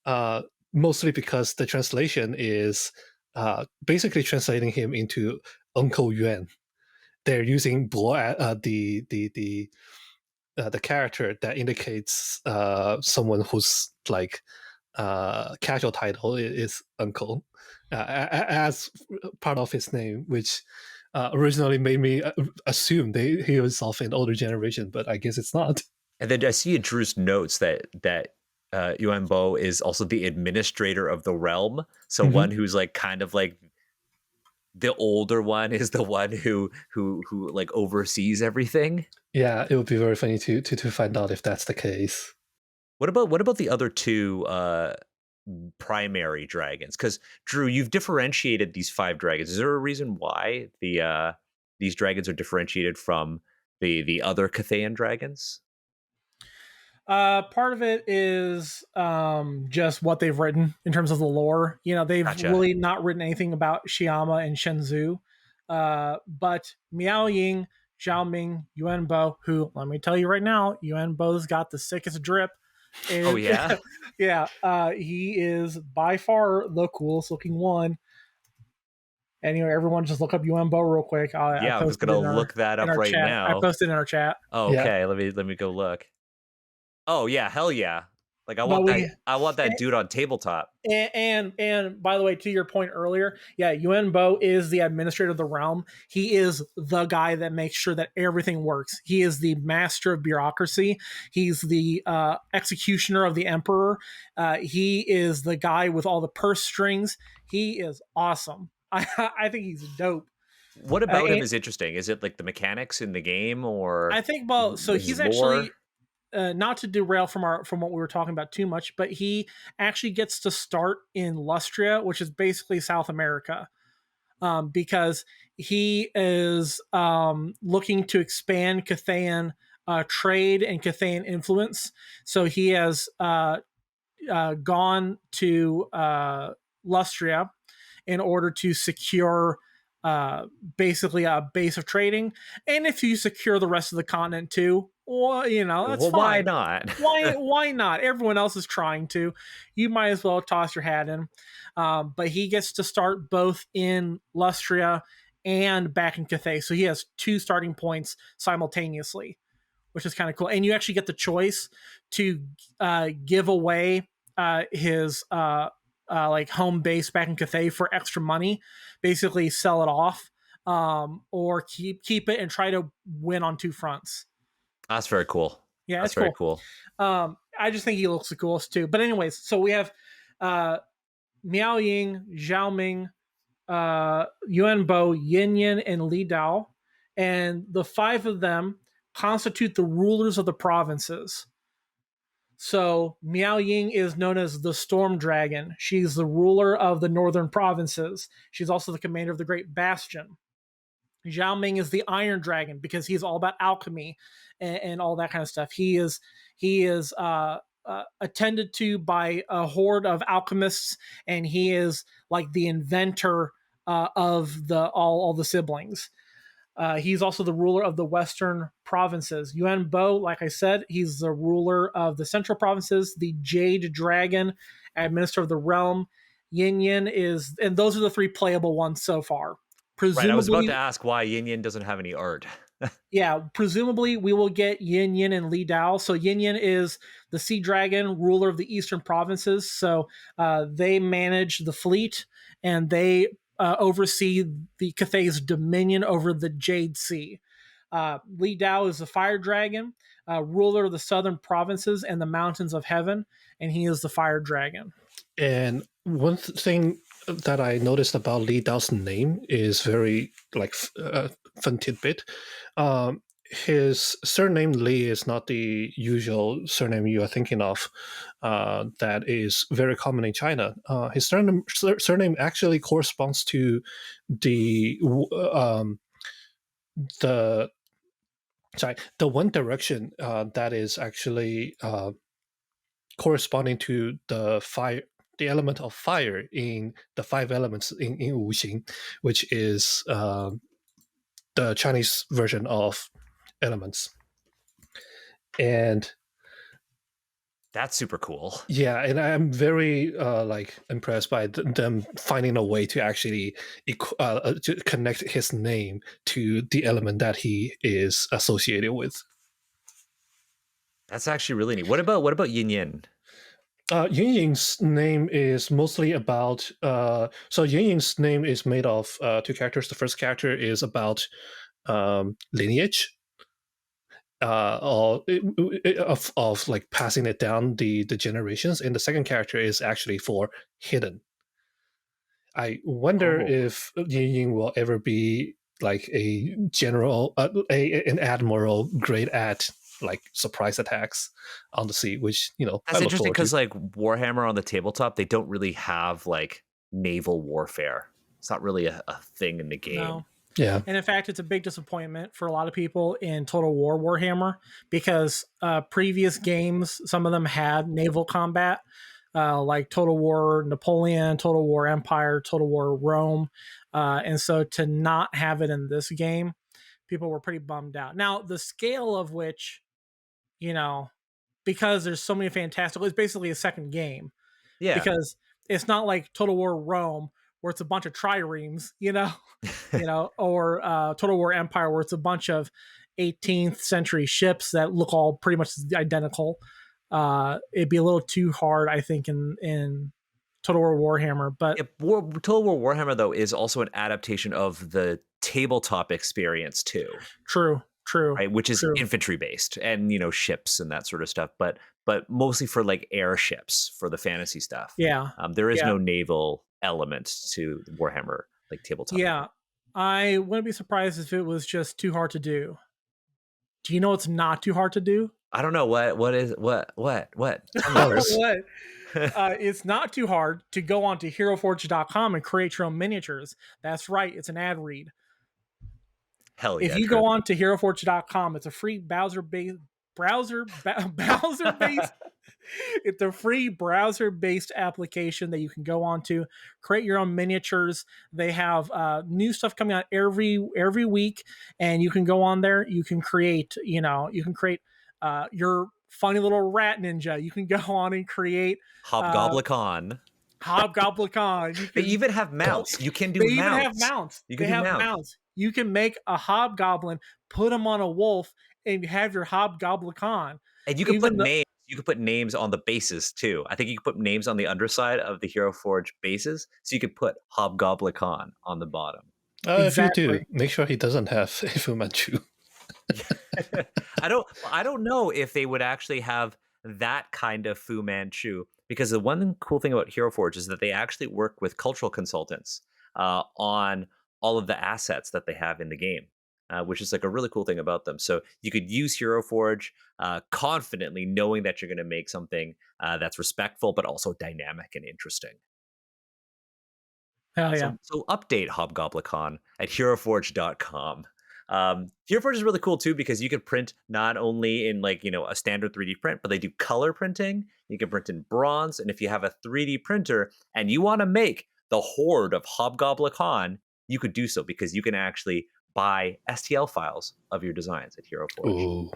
uh, mostly because the translation is basically translating him into Uncle Yuan. They're using Bo, the character that indicates someone who's like casual title is uncle as part of his name, which originally made me assume he was of an older generation, but I guess it's not. And then I see in Drew's notes that Yuan Bo is also the administrator of the realm. So Mm-hmm. one who's like kind of like the older one is the one who like oversees everything. Yeah, it would be very funny to find out if that's the case. What about the other two primary dragons? Because Drew, you've differentiated these 5 dragons. Is there a reason why these dragons are differentiated from the other Cathayan dragons? Part of it is just what they've written in terms of the lore. You know, they've Gotcha. really not written anything about Xiama and Shenzhou. But Miao Ying, Zhao Ming, Yuan Bo, who, let me tell you right now, Yuan Bo's got the sickest drip. Oh yeah. Yeah, he is by far the coolest looking one. Anyway, everyone just look up Yuan Bo real quick. I Yeah, I was posted gonna in our look that up right chat. I now. posted in our chat. Oh, Yeah. okay, let me go look. Oh yeah, hell yeah! Like I But want that. we I want that dude on tabletop. and by the way, to your point earlier, yeah, Yuan Bo is the administrator of the realm. He is the guy that makes sure that everything works. He is the master of bureaucracy. He's the executioner of the emperor. He is the guy with all the purse strings. He is awesome. I think he's dope. What about him And is interesting? Is it like the mechanics in the game, or I think, well, so his he's lore? actually not to derail from what we were talking about too much, but he actually gets to start in Lustria, which is basically South America. because he is looking to expand Cathayan trade and Cathayan influence. So he has gone to Lustria in order to secure basically a base of trading. And if you secure the rest of the continent too, well, that's Well, why fine. not? Why not? Everyone else is trying to. You might as well toss your hat in. But he gets to start both in Lustria and back in Cathay. So he has 2 starting points simultaneously, which is kind of cool. And you actually get the choice to give away his like home base back in Cathay for extra money, basically sell it off, or keep it and try to win on 2 fronts. That's very cool. Yeah, That's it's very cool. cool. I just think he looks the coolest too. But anyways, so we have Miao Ying, Zhao Ming, Yuan Bo, Yin Yin, and Li Dao. And the 5 of them constitute the rulers of the provinces. So Miao Ying is known as the Storm Dragon. She's the ruler of the northern provinces. She's also the commander of the Great Bastion. Zhao Ming is the Iron Dragon because he's all about alchemy and all that kind of stuff. He is attended to by a horde of alchemists, and he is like the inventor of the all the siblings. He's also the ruler of the western provinces. Yuan Bo, like I said, he's the ruler of the central provinces. The Jade Dragon, administrator of the realm. Yin Yin is, and those are the 3 playable ones so far. Right. I was about Presumably, to ask why Yin Yin doesn't have any art. yeah, presumably we will get Yin Yin and Li Dao. So Yin Yin is the Sea Dragon, ruler of the eastern provinces. So they manage the fleet, and they oversee the Cathay's dominion over the Jade Sea. Li Dao is the Fire Dragon, ruler of the southern provinces and the mountains of heaven, and he is the Fire Dragon. And one thing that I noticed about Li Dao's name is very like fun tidbit. His surname Li is not the usual surname you are thinking of. That is very common in China. His surname actually corresponds to the the the one direction that is actually corresponding to the fire, the element of fire in the 5 elements in Wuxing, which is the Chinese version of elements. And That's super cool. yeah, and I'm very like impressed by them finding a way to actually to connect his name to the element that he is associated with. That's actually really neat. What about Yin Yin? Yin Ying's name is mostly about. So Yin Ying's name is made of 2 characters. The first character is about lineage, of like passing it down the generations, and the second character is actually for hidden. I wonder if Yin Ying will ever be like a general, an admiral great at like surprise attacks on the sea, which That's I look interesting forward to. because like Warhammer on the tabletop, they don't really have like naval warfare. It's not really a thing in the game. No. Yeah, And in fact, it's a big disappointment for a lot of people in Total War Warhammer because previous games, some of them had naval combat, like Total War Napoleon, Total War Empire, Total War Rome. And so to not have it in this game, people were pretty bummed out. Now, the scale of which, because there's so many fantastic, it's basically a second game Yeah. because it's not like Total War Rome where it's a bunch of triremes, or Total War Empire where it's a bunch of 18th century ships that look all pretty much identical. It'd be a little too hard, I think, in Total War Warhammer. But Total War Warhammer though is also an adaptation of the tabletop experience too. True. Right, which is infantry based and ships and that sort of stuff, but mostly for like airships for the fantasy stuff. Yeah, there is no naval element to Warhammer like tabletop. Yeah, I wouldn't be surprised if it was just too hard to do. Do you know what's not too hard to do? I don't know what. Tell me, Chris. What? It's not too hard to go onto heroforge.com and create your own miniatures. That's right, it's an ad read. Hell If yeah, you Chris. go on to heroforge.com, it's a free browser-based it's a free browser-based application that you can go on to create your own miniatures. They have new stuff coming out every week, and you can go on there. You can create, your funny little rat ninja. You can go on and create uh, Hobgoblin. Hobgoblin. You They can even have mounts. You can They do even have mounts. mounts. You can They do have mounts. mounts. You can make a hobgoblin, put him on a wolf, and have your hobgoblin. And you could put Even the names. You could put names on the bases too. I think you could put names on the underside of the Hero Forge bases, so you could put Hobgoblin on the bottom. If you do, exactly. make sure he doesn't have Fu Manchu. I don't know if they would actually have that kind of Fu Manchu, because the one cool thing about Hero Forge is that they actually work with cultural consultants on all of the assets that they have in the game, which is like a really cool thing about them. So you could use Hero Forge confidently, knowing that you're going to make something that's respectful but also dynamic and interesting. Hell yeah. So update Hobgoblin at heroforge.com. HeroForge is really cool too, because you can print not only in like, a standard 3D print, but they do color printing. You can print in bronze. And if you have a 3D printer and you want to make the horde of Hobgoblin, you could do so, because you can actually buy STL files of your designs at HeroForge. Ooh.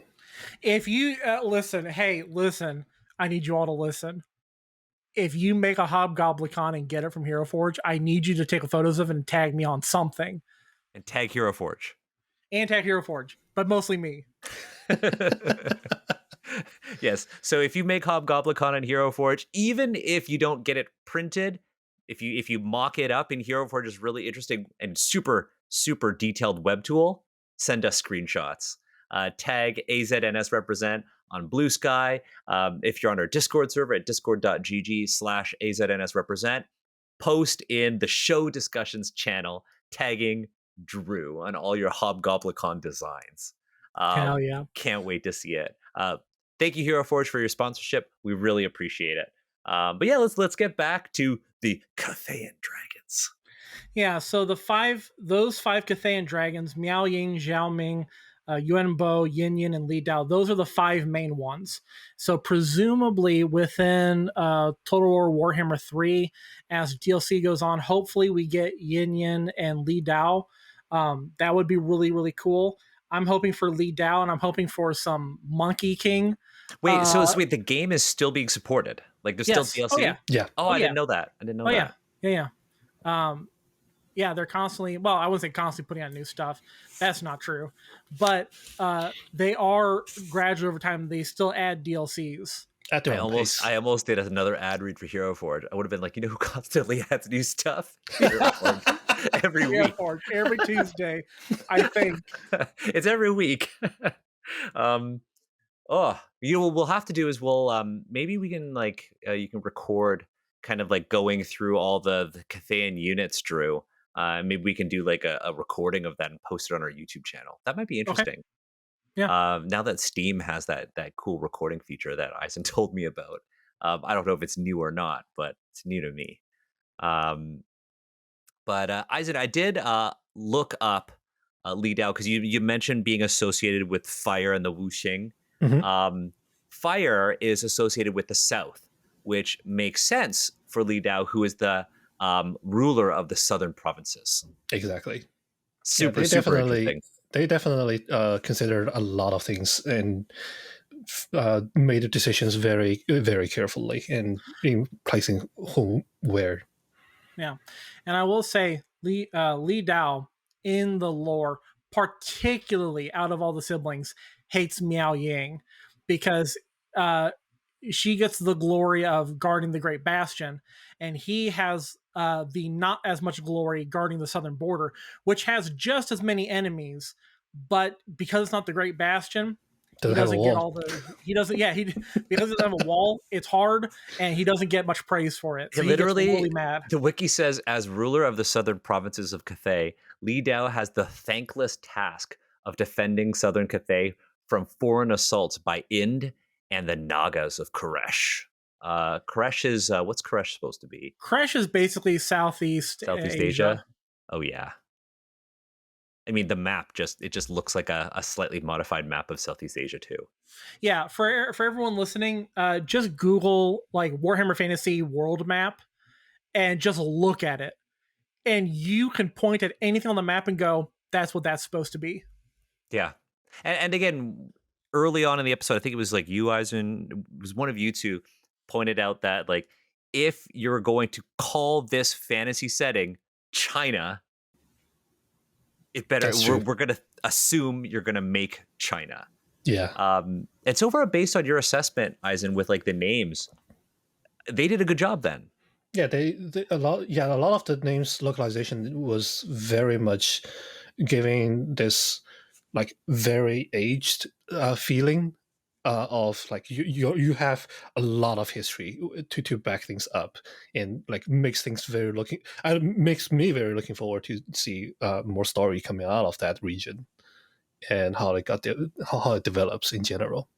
If you listen, I need you all to listen. If you make a Hobgoblin and get it from Hero Forge, I need you to take photos of it and tag me on something. And tag HeroForge. And tag Hero Forge, but mostly me. Yes. So if you make Hobgoblin on Hero Forge, even if you don't get it printed, if you mock it up in Hero Forge's really interesting and super detailed web tool, send us screenshots. Tag AZNS Represent on Blue Sky. If you're on our Discord server at discord.gg/AZNS Represent, post in the show discussions channel tagging Drew on all your Hobgoblin designs. Hell yeah. Can't wait to see it. Thank you, Hero Forge, for your sponsorship. We really appreciate it. But yeah, let's get back to the Cathayan dragons. Yeah, so those five Cathayan dragons, Miao Ying, Zhao Ming, Yuan Bo, Yin Yin, and Li Dao, those are the five main ones. So presumably within Total War Warhammer 3, as DLC goes on, hopefully we get Yin Yin and Li Dao. That would be really, really cool. I'm hoping for Li Dao, and I'm hoping for some Monkey King. Wait, wait, the game is still being supported? Like there's Yes. still DLC? Oh, yeah. Yeah. Oh, I didn't know that. Yeah. Yeah, they're constantly, well, I wouldn't say constantly putting out new stuff. That's not true. But they are gradually over time, they still add DLCs. At their own pace. I almost did another ad read for Hero Forge. I would have been like, who constantly adds new stuff? Hero Forge. Every Hero week. Forge, every Tuesday, I think. It's every week. What we'll have to do is maybe we can you can record kind of like going through all the Cathayan units, Drew. Maybe we can do like a recording of that and post it on our YouTube channel. That might be interesting. Okay. Yeah. Now that Steam has that cool recording feature that Izen told me about, I don't know if it's new or not, but it's new to me. But Izen, I did look up Li Dao, because you mentioned being associated with fire and the Wuxing. Mhm. Fire is associated with the south, which makes sense for Li Dao, who is the ruler of the southern provinces. Exactly. Super definitely, interesting. They definitely considered a lot of things and made the decisions very, very carefully in placing who where. Yeah. And I will say, Li Dao in the lore, particularly out of all the siblings, hates Miao Ying because she gets the glory of guarding the Great Bastion, and he has the not as much glory guarding the southern border, which has just as many enemies, but because it's not the Great Bastion, he doesn't get all the. He doesn't. Yeah, he because it doesn't have a wall. It's hard, and he doesn't get much praise for it. So he Literally, gets really mad. The wiki says, as ruler of the southern provinces of Cathay, Li Dao has the thankless task of defending southern Cathay from foreign assaults by Ind and the Nagas of Koresh. Koresh is what's Koresh supposed to be? Crash is basically Southeast Southeast Asia. Asia. Oh yeah. I mean, the map just looks like a slightly modified map of Southeast Asia too. Yeah, for everyone listening, just Google like Warhammer Fantasy World Map and just look at it, and you can point at anything on the map and go, "That's what that's supposed to be." Yeah, and again, early on in the episode, I think it was like you, Eisen, it was one of you two pointed out that like if you're going to call this fantasy setting China, it better That's true. we're gonna assume you're gonna make China. Yeah. And so far, based on your assessment, Eisen, with like the names, they did a good job then. Yeah, a lot of the names localization was very much giving this like very aged feeling of like you have a lot of history to back things up, and like makes me very looking forward to see more story coming out of that region and how how it develops in general.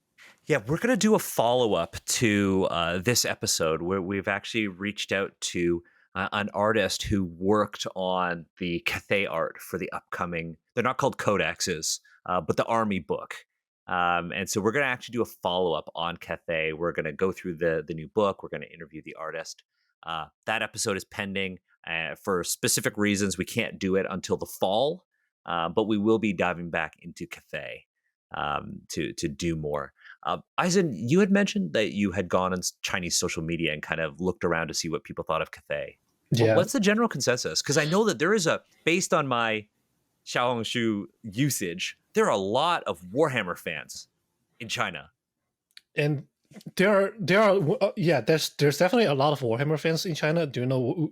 Yeah, we're going to do a follow up to this episode where we've actually reached out to an artist who worked on the Cathay art for the upcoming, they're not called codexes, but the army book. And so we're going to actually do a follow up on Cathay. We're going to go through the new book. We're going to interview the artist. That episode is pending for specific reasons. We can't do it until the fall, but we will be diving back into Cathay to do more. Eisen, you had mentioned that you had gone on Chinese social media and kind of looked around to see what people thought of Cathay. Yeah. What's the general consensus? Because I know that there is based on my Xiaohongshu usage, there are a lot of Warhammer fans in China. And there are there's definitely a lot of Warhammer fans in China. Do you know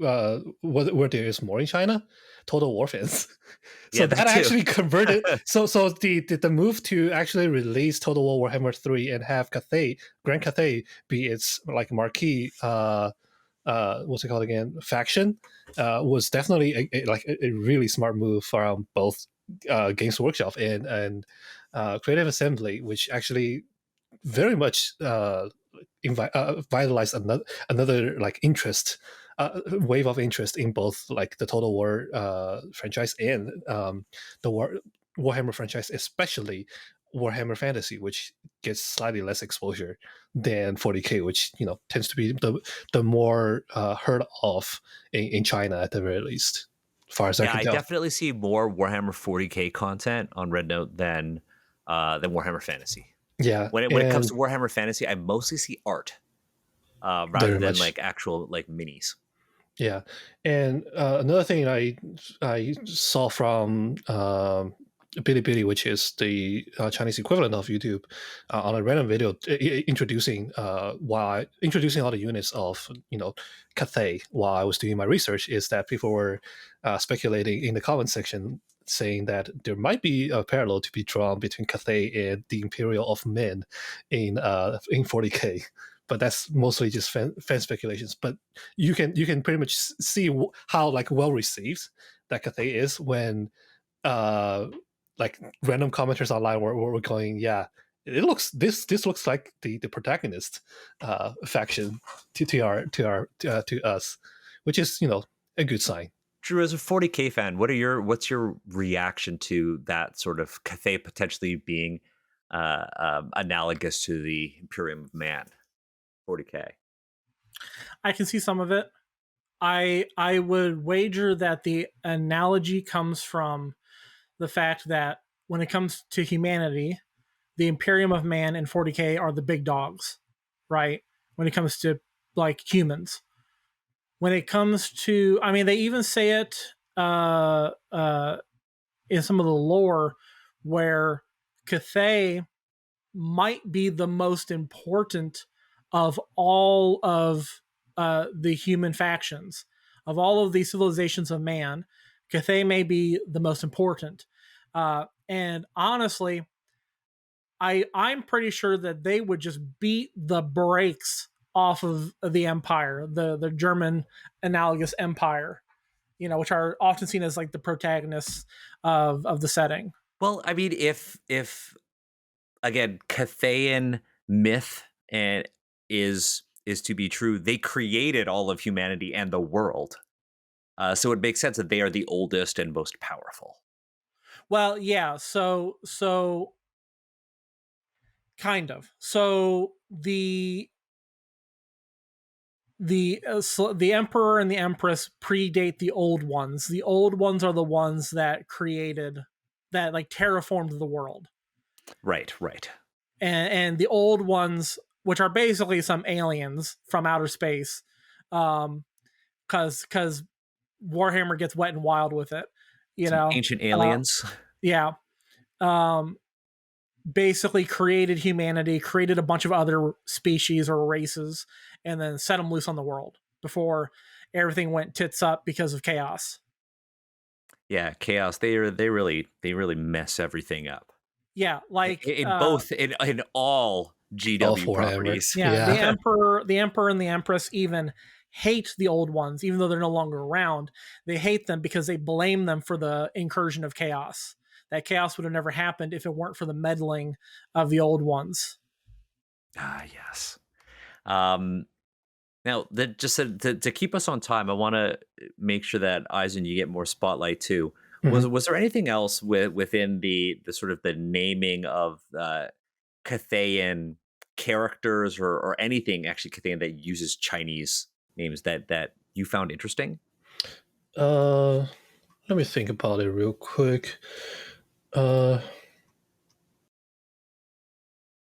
where there is more in China? Total War fans. So Yeah, that actually converted. So the move to actually release Total War Warhammer 3 and have Grand Cathay be its like marquee what's it called again, faction, was definitely a really smart move from both Games Workshop and Creative Assembly, which actually very much vitalized another like interest, wave of interest in both like the Total War franchise and the Warhammer franchise, especially Warhammer Fantasy, which gets slightly less exposure than 40k, which tends to be the more heard of in China at the very least, as far as I Yeah, can I tell. definitely see more Warhammer 40k content on Red Note than Warhammer Fantasy. Yeah, When it comes to Warhammer Fantasy, I mostly see art rather than like actual like minis. Yeah, and another thing I saw from Bilibili, which is the Chinese equivalent of YouTube, on a random video introducing all the units of Cathay while I was doing my research, is that people were speculating in the comment section, saying that there might be a parallel to be drawn between Cathay and the Imperial of Men in 40k. But that's mostly just fan speculations. But you can pretty much see how like well received that Cathay is when like random commenters online were going, yeah, this looks like the protagonist faction to us, which is a good sign. Drew, as a 40k fan, what's your reaction to that sort of Cathay potentially being analogous to the Imperium of Man? 40k. I can see some of it. I would wager that the analogy comes from the fact that when it comes to humanity, the Imperium of Man and 40k are the big dogs, right? When it comes to like humans. When it comes to, I mean, they even say it in some of the lore where Cathay might be the most important of all of the human factions. Of all of the civilizations of man, Cathay may be the most important. And honestly, I'm pretty sure that they would just beat the brakes off of the Empire, the German analogous Empire, which are often seen as like the protagonists of the setting. Well, I mean, if again, Cathayan myth and is to be true. They created all of humanity and the world. So it makes sense that they are the oldest and most powerful. Well, yeah. So kind of. So the emperor and the empress predate the old ones. The old ones are the ones that created, that like terraformed the world, Right, right. and the old ones, which are basically some aliens from outer space, because Warhammer gets wet and wild with it, you Some know. ancient Uh, aliens. yeah. Um, Basically created humanity, created a bunch of other species or races, and then set them loose on the world before everything went tits up because of chaos. Yeah, chaos. They really mess everything up. Yeah, like In both in all All GW Warhammer. properties. yeah, Yeah. the emperor and the empress even hate the old ones, even though they're no longer around. They hate them because they blame them for the incursion of chaos. That chaos would have never happened if it weren't for the meddling of the old ones. Ah, yes. Um, Now, just to keep us on time, I want to make sure that Eisen, you get more spotlight too. Mhm. Was there anything else within the sort of the naming of Cathayan characters or anything actually Cathayan that uses Chinese names that you found interesting? Uh, Let me think about it real quick. Uh,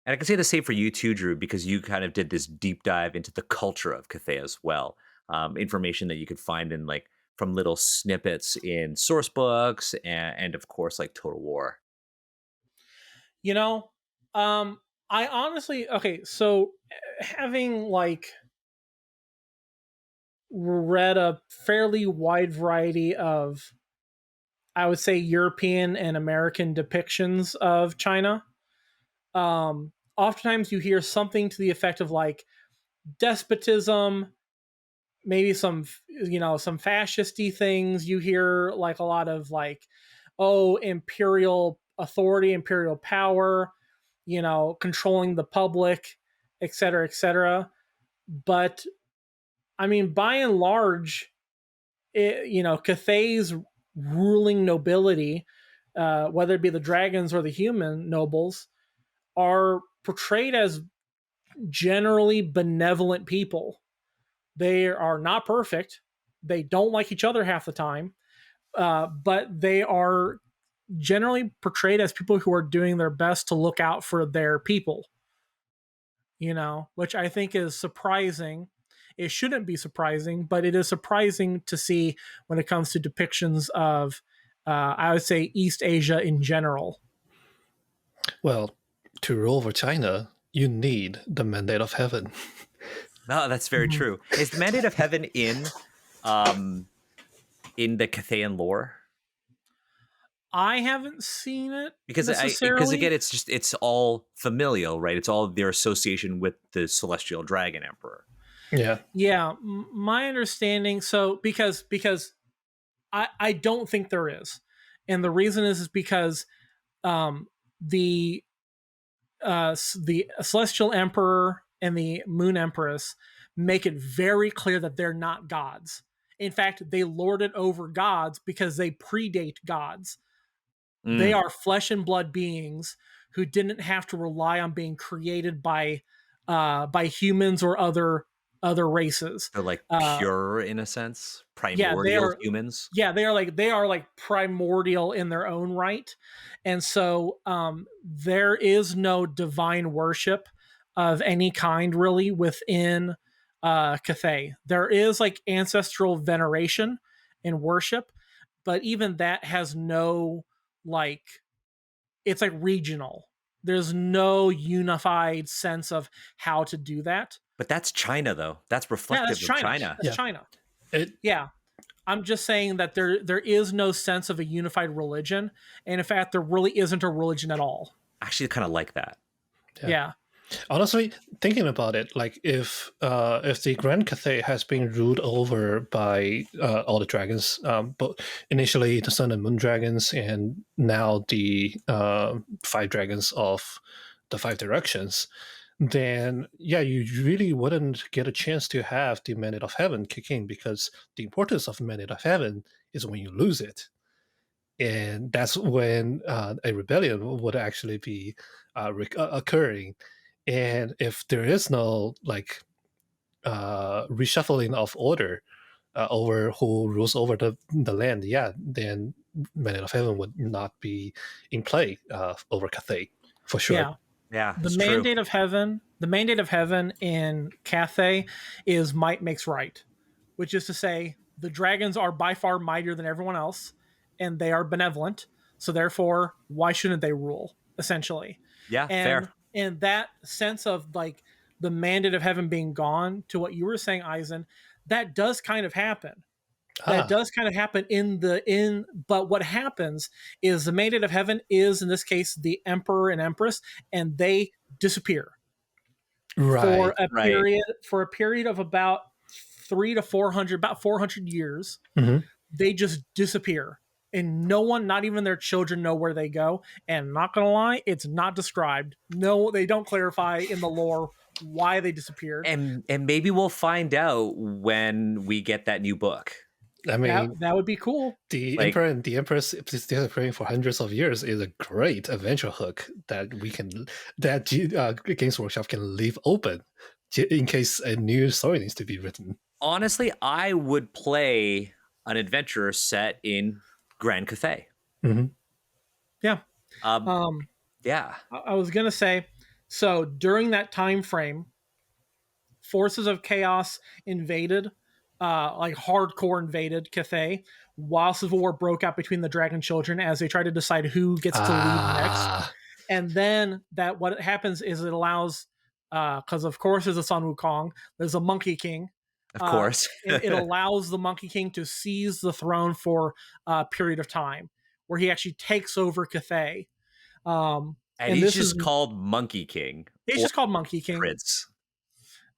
And I can say the same for you too, Drew, because you kind of did this deep dive into the culture of Cathay as well. Information that you could find in like from little snippets in source books and of course like Total War. You know, I honestly, okay, so having like read a fairly wide variety of, I would say, European and American depictions of China, oftentimes you hear something to the effect of like despotism, maybe some, some fascisty things. You hear like a lot of like, oh, imperial authority, imperial power, controlling the public, et cetera, et cetera. But I mean, by and large, Cathay's ruling nobility, whether it be the dragons or the human nobles, are portrayed as generally benevolent people. They are not perfect. They don't like each other half the time, but they are generally portrayed as people who are doing their best to look out for their people, which I think is surprising. It shouldn't be surprising, but it is surprising to see when it comes to depictions of, I would say, East Asia in general. well, to rule over China, you need the mandate of heaven. No, that's very Mhm. true. Is the Mandate of Heaven um in the Cathayan lore? I haven't seen it Because again necessarily. it's all familial, right? It's all their association with the celestial dragon emperor. Yeah. Yeah, my understanding. So because I don't think there is, and the reason is because um, the the celestial emperor and the moon empress make it very clear that they're not gods. In fact, they lord it over gods because they predate gods. They Mm, are flesh and blood beings who didn't have to rely on being created by humans or other races. they're like Uh, pure in a sense, yeah, they primordial are. humans. Yeah, they are like primordial in their own right, and so there is no divine worship of any kind really within Cathay. There is like ancestral veneration and worship, but even that has no, like, it's like regional. There's no unified sense of how to do that. But that's China though. That's Yeah, that's reflective of China. China. That's Yeah. China. It Yeah. I'm just saying that there is no sense of a unified religion, and in fact, there really isn't a religion at all. I actually kind of like that. yeah. Yeah, Honestly, thinking about it, like if the Grand Cathay has been ruled over by all the dragons, but initially the Sun and Moon dragons, and now the 5 dragons of the five directions, then yeah, you really wouldn't get a chance to have the Mandate of Heaven kick in, because the importance of Mandate of Heaven is when you lose it. And that's when a rebellion would actually be occurring. And if there is no like reshuffling of order over who rules over the land, yeah, then Mandate of Heaven would not be in play over Cathay for sure. Yeah. Yeah, The it's true. mandate of heaven in Cathay is might makes right, which is to say the dragons are by far mightier than everyone else, and they are benevolent. So therefore, why shouldn't they rule? Essentially, Yeah, and fair. in that sense of like the mandate of heaven being gone, to what you were saying, Eisen, that does kind of happen. That does kind of happen but what happens is the mandate of heaven is in this case the emperor and empress, and they disappear Right. Right. for a period of about 3 to 400, about 400 years. Mhm. They just disappear, and no one, not even their children, know where they go. And not gonna lie, it's not described. No, they don't clarify in the lore why they disappeared. And maybe we'll find out when we get that new book. I mean, That would be cool. the Like- Emperor and the Empress disappearing for hundreds of years is a great adventure hook that Games Workshop can leave open in case a new story needs to be written. Honestly, I would play an adventure set in Grand Cathay. Mm-hmm. Yeah. Yeah. I was gonna say, so during that time frame, forces of chaos invaded, like hardcore invaded Cathay, while civil war broke out between the Dragon Children as they try to decide who gets to lead next. And then what happens is it allows, because of course there's a Sun Wukong, there's a Monkey King. Of course. it allows the Monkey King to seize the throne for a period of time, where he actually takes over Cathay. And he's this just is called Monkey King. He's just called Monkey King. Prince.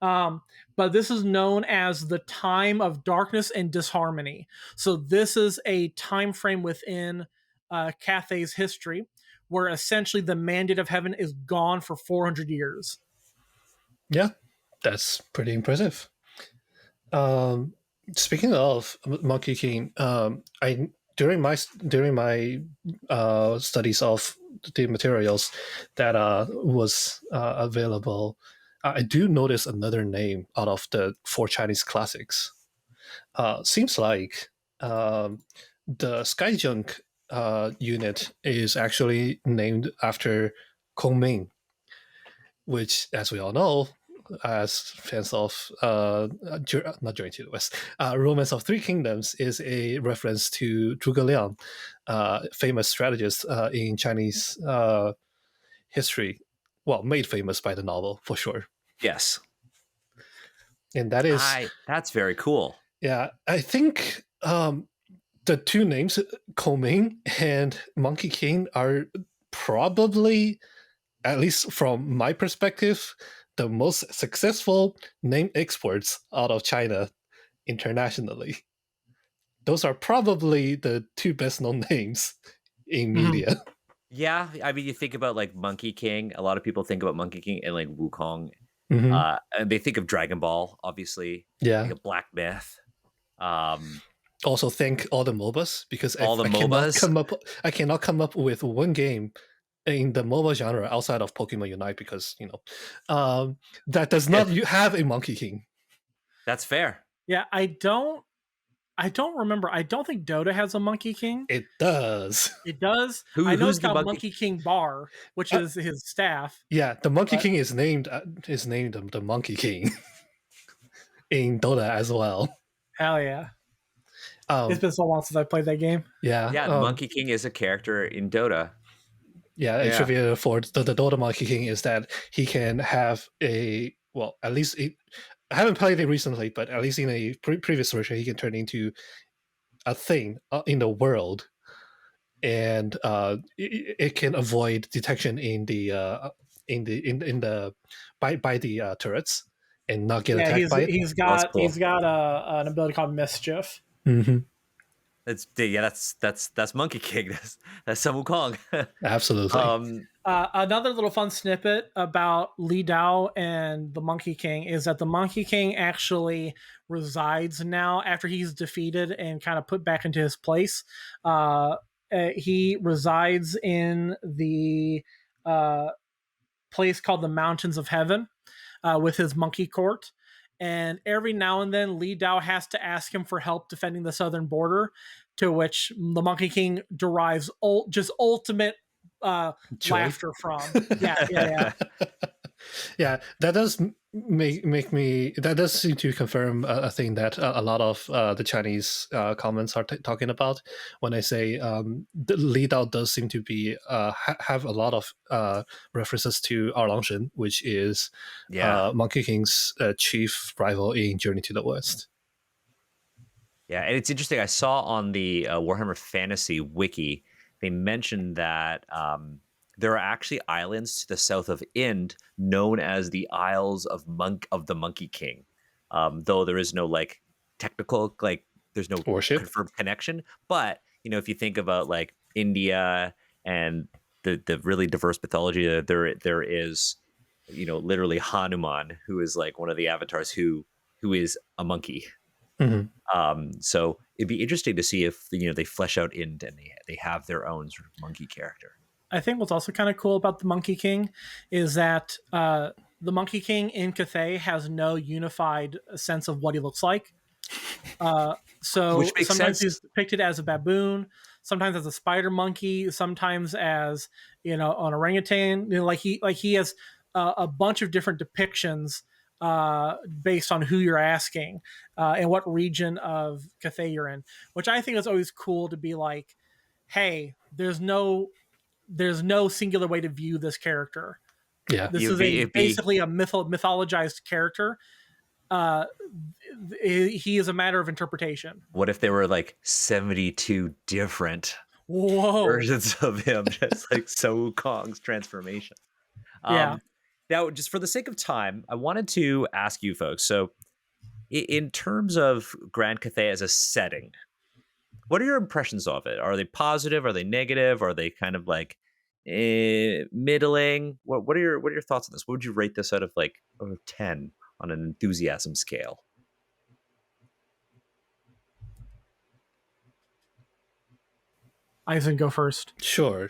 But this is known as the time of darkness and disharmony. So this is a time frame within Cathay's history where essentially the mandate of heaven is gone for 400 years. Yeah, that's pretty impressive. Speaking of Monkey King, I during my studies of the materials that was available, I do notice another name out of the 4 Chinese classics. Seems like the Skyjunk unit is actually named after Kong Ming, which, as we all know, as fans of not Journey to the West, Romance of Three Kingdoms is a reference to Zhuge Liang, famous strategist in Chinese history. Well, made famous by the novel for sure. Yes. And that is that's very cool. Yeah, I think the two names, Koming and Monkey King, are probably, at least from my perspective, the most successful name exports out of China internationally. Those are probably the 2 best known names in media. Yeah, I mean, you think about like Monkey King. A lot of people think about Monkey King and like Wukong. Mhm. And they think of Dragon Ball, obviously. Yeah. Like a Black Myth. Also, thank all the MOBAs, because All the MOBAs? I cannot come up with one game in the MOBA genre outside of Pokemon Unite, because that does not have a Monkey King. That's fair. Yeah, I don't remember. I don't think Dota has a Monkey King. It does. It does. I know it's got Monkey King Bar, which is his staff. Yeah, the Monkey King is named the Monkey King in Dota as well. Hell yeah. It's been so long since I played that game. Yeah. Yeah, the Monkey King is a character in Dota. Yeah, a trivia for the Dota Monkey King is that he can have I haven't played it recently, but at least in a previous version, he can turn into a thing in the world, and it can avoid detection in the by the turrets and not get attacked by it. He's got an ability called Mischief. Mm-hmm. That's Monkey King. That's Sun Wukong. Absolutely. um, Another little fun snippet about Li Dao and the Monkey King is that the Monkey King actually resides now after he's defeated and kind of put back into his place. He resides in the uh, place called the Mountains of Heaven with his monkey court. And every now and then, Li Dao has to ask him for help defending the southern border, to which the Monkey King derives just ultimate Joy. laughter from. Yeah. Yeah, that does make me, that does seem to confirm a thing that a lot of the Chinese comments are talking about when I say the Li Dao does seem to be have a lot of references to Erlangshen, which is yeah, Monkey King's chief rival in Journey to the West. yeah, and it's interesting. I saw on the Warhammer Fantasy wiki they mentioned that there are actually islands to the south of Ind known as the Isles of the Monkey King. Though there is no like technical like there's no Worship. confirmed connection, but if you think about like India and the really diverse mythology, there is literally Hanuman, who is like one of the avatars who is a monkey. Mhm. So it'd be interesting to see if they flesh out Ind and they have their own sort of monkey character. I think what's also kind of cool about the Monkey King is that the Monkey King in Cathay has no unified sense of what he looks like. So Which makes sometimes sense. he's depicted as a baboon, sometimes as a spider monkey, sometimes as an orangutan. Like he has a bunch of different depictions based on who you're asking and what region of Cathay you're in, which I think is always cool to be like, hey, there's no singular way to view this character. Yeah. This It'd is be, it'd be basically a mythologized character. Uh, he is a matter of interpretation. What if there were like 72 different Whoa. versions of him, just like So Kong's transformation? Yeah. Now, just for the sake of time, I wanted to ask you folks. So, in terms of Grand Cathay as a setting, what are your impressions of it? Are they positive? Are they negative? Are they kind of like middling? What are your thoughts on this? What would you rate this out of 10 on an enthusiasm scale? Izen, go first. Sure.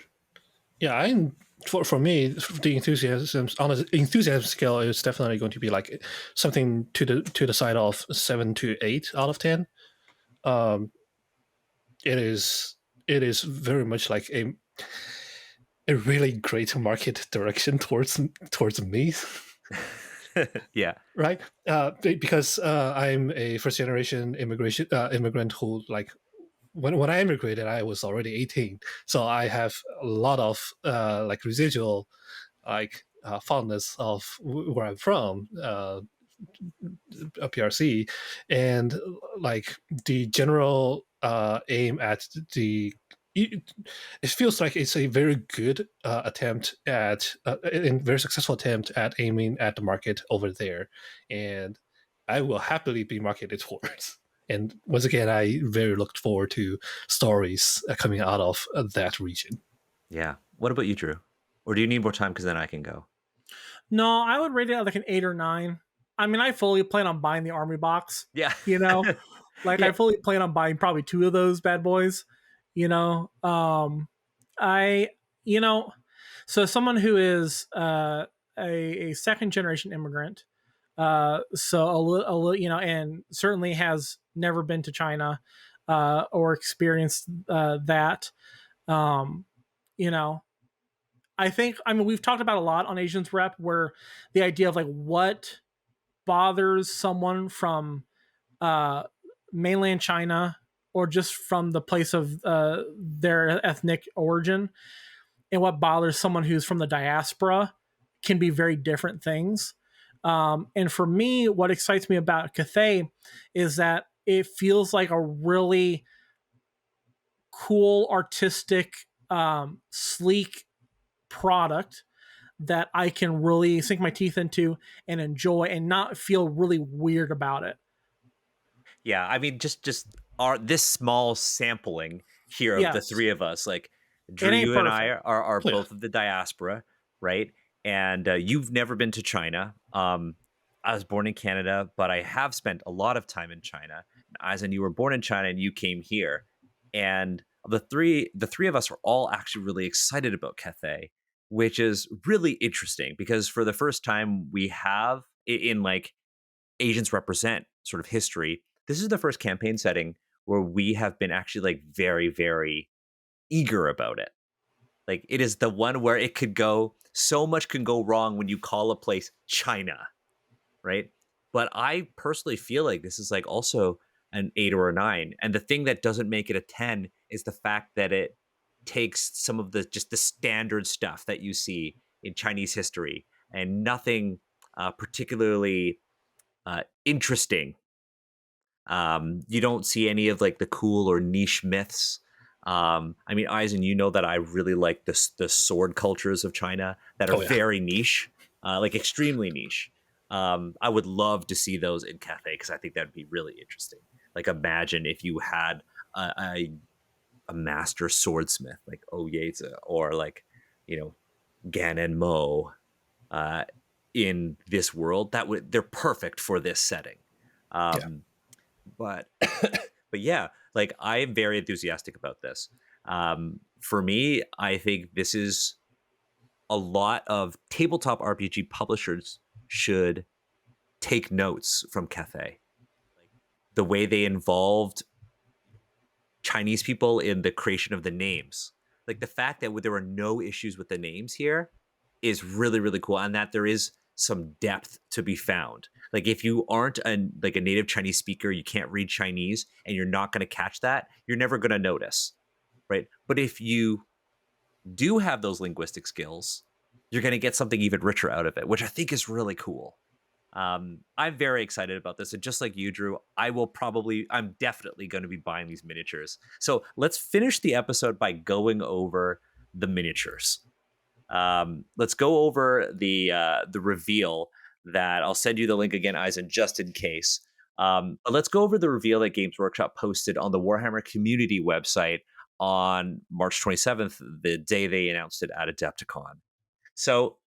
Yeah, for me the enthusiasm on the enthusiasm scale is definitely going to be like something to the side of 7 to 8 out of 10. It is very much like a really great market direction towards me. Yeah. Right, because I'm a first generation immigrant who like when I immigrated, I was already 18, so I have a lot of like residual like fondness of where I'm from, a PRC, and like the general aim at the. It feels like it's a very good attempt at a very successful attempt at aiming at the market over there, and I will happily be marketed towards. And once again, I very looked forward to stories coming out of that region. Yeah. What about you, Drew? Or do you need more time? Because then I can go. No, I would rate it like an 8 or 9. I mean, I fully plan on buying the army box. Yeah. Like Yeah. I fully plan on buying probably 2 of those bad boys. I so someone who is a second generation immigrant, so a little, and certainly has never been to China or experienced that. Um, you know, I mean, we've talked about a lot on Asians Rep where the idea of like what bothers someone from uh, mainland China or just from the place of their ethnic origin, and what bothers someone who's from the diaspora can be very different things. And for me, what excites me about Cathay is that it feels like a really cool, artistic, sleek product that I can really sink my teeth into and enjoy and not feel really weird about it. Yeah. I mean, just our this small sampling here of the Yes, three of us. Like it Drew, ain't you and I perfect. are Oh, yeah. both of the diaspora, right? And you've never been to China. I was born in Canada, but I have spent a lot of time in China. As in, you were born in China and you came here, and the three of us are all actually really excited about Cathay, which is really interesting because for the first time we have in like Asians represent sort of history. This is the first campaign setting where we have been actually like very, very eager about it. Like it is the one where it could go so much can go wrong when you call a place China, right? But I personally feel like this is like also an 8 or a 9. And the thing that doesn't make it a 10 is the fact that it takes some of the just the standard stuff that you see in Chinese history and nothing particularly interesting. You don't see any of like the cool or niche myths. I mean, Eisen, you know that I really like the sword cultures of China that are Oh, yeah. very niche, like extremely niche. I would love to see those in Cathay because I think that'd be really interesting. Like, imagine if you had a, a, a master swordsmith like Oyeza or like, you know, Gan and Mo uh, in this world. They're perfect for this setting. Yeah. Um, but but yeah, like I am very enthusiastic about this. For me, I think this is a lot of tabletop RPG publishers should take notes from Cathay. Like the way they involved Chinese people in the creation of the names. Like the fact that there were no issues with the names here is really really cool, and that there is some depth to be found. Like if you aren't like a native Chinese speaker, you can't read Chinese, and you're not going to catch that. You're never going to notice, right? But if you do have those linguistic skills, you're going to get something even richer out of it, which I think is really cool. I'm very excited about this. And just like you, Drew, I'm definitely going to be buying these miniatures. So let's finish the episode by going over the miniatures. Let's go over the reveal that I'll send you the link again, Eisen, just in case. But let's go over the reveal that Games Workshop posted on the Warhammer community website on March 27th, the day they announced it at Adepticon. So